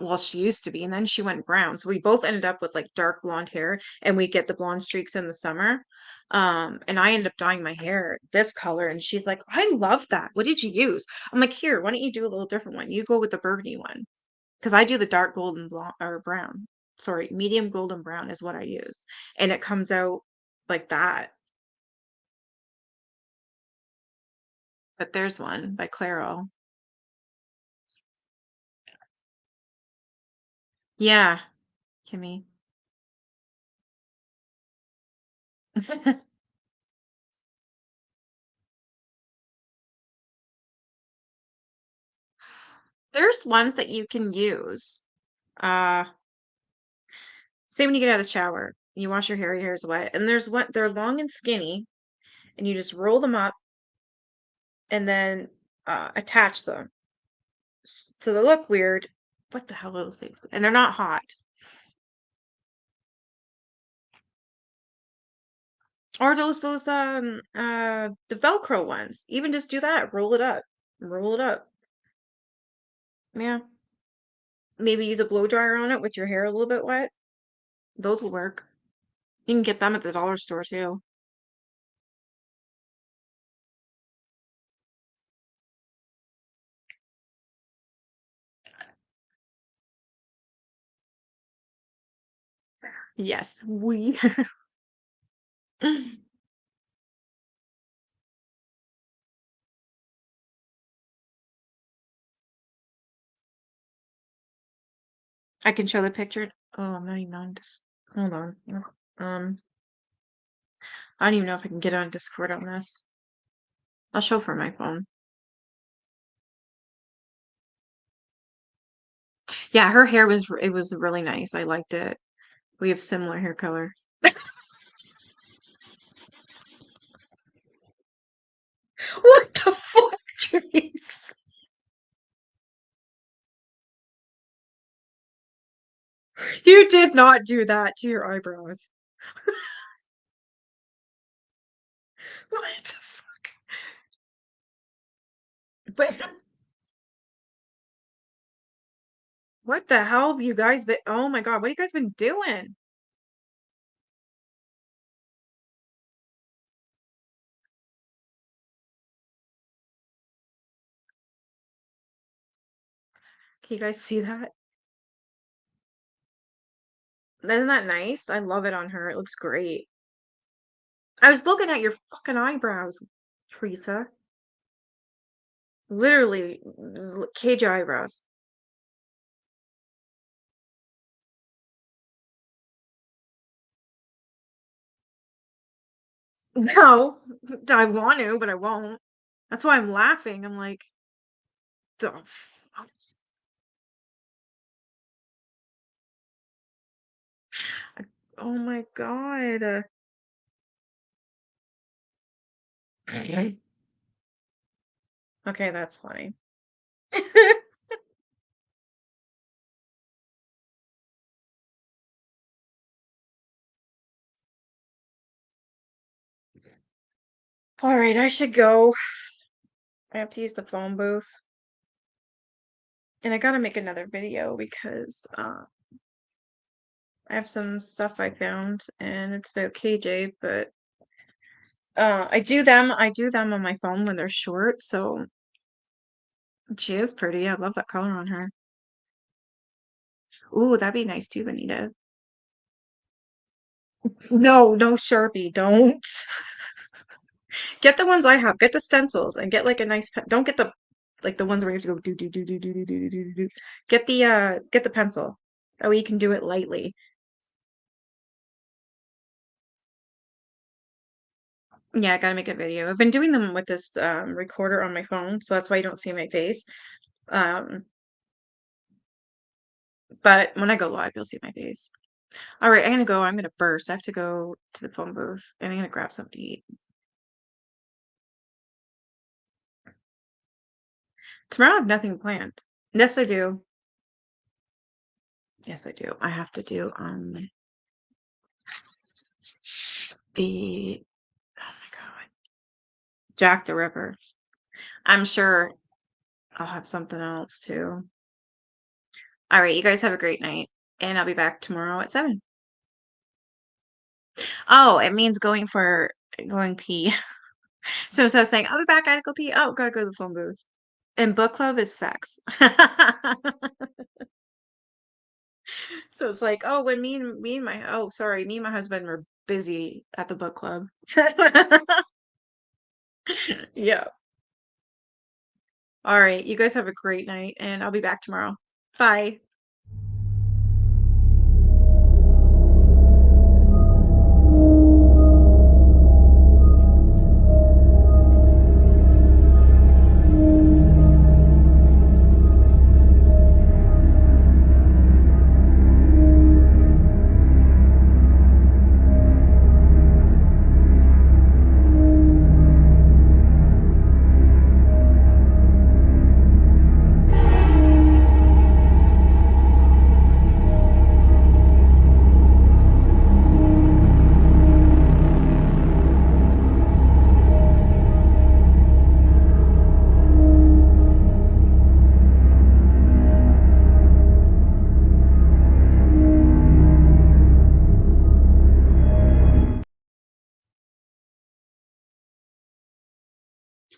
Well, she used to be, and then she went brown. So we both ended up with like dark blonde hair, and we get the blonde streaks in the summer. And I ended up dyeing my hair this color, and she's like, I love that. What did you use? I'm like, here, why don't you do a little different one? You go with the burgundy one. Because I do the dark golden blonde or brown. Sorry, medium golden brown is what I use. And it comes out like that. But there's one by Claro. Yeah, Kimmy. There's ones that you can use. Uh, say when you get out of the shower, you wash your hair's wet, and there's what they're long and skinny, and you just roll them up and then attach them. So they look weird. What the hell are those things? And they're not hot. Or those the Velcro ones. Even just do that. Roll it up. Roll it up. Yeah. Maybe use a blow dryer on it with your hair a little bit wet. Those will work. You can get them at the dollar store too. Yes, we. I can show the picture. Oh, I'm not even on this. Hold on. Um, I don't even know if I can get on Discord on this. I'll show from my phone. Yeah, her hair was it was really nice. I liked it. We have similar hair color. What the fuck, Trace? You did not do that to your eyebrows. What the fuck? But what the hell have you guys been? Oh my God, what have you guys been doing? Can you guys see that? Isn't that nice? I love it on her. It looks great. I was looking at your fucking eyebrows, Teresa. Literally, cage your eyebrows. No, I want to, but I won't. That's why I'm laughing. I'm like, the fuck? Oh my God. Okay, that's funny. All right, I should go. I have to use the phone booth. And I gotta make another video because I have some stuff I found and it's about KJ, but I do them on my phone when they're short, so she is pretty. I love that color on her. Ooh, that'd be nice too, Benita. No, no Sharpie, don't. Get the ones I have. Get the stencils and get like a nice pen. Don't get the like the ones where you have to go do do do do do do do do do do. Get the pencil. That way you can do it lightly. Yeah, I gotta make a video. I've been doing them with this recorder on my phone, so that's why you don't see my face. Um, but when I go live, you'll see my face. All right, I'm gonna go. I'm gonna burst. I have to go to the phone booth and I'm gonna grab something to eat. Tomorrow I have nothing planned. Yes, I do. Yes, I do. I have to do the oh my God, Jack the Ripper. I'm sure I'll have something else too. All right, you guys have a great night, and I'll be back tomorrow at 7. Oh, it means going pee. So instead of saying, I'll be back, I gotta go pee. Oh, gotta go to the phone booth. And book club is sex. So it's like, oh, when me and my husband were busy at the book club. Yeah. All right. You guys have a great night, and I'll be back tomorrow. Bye.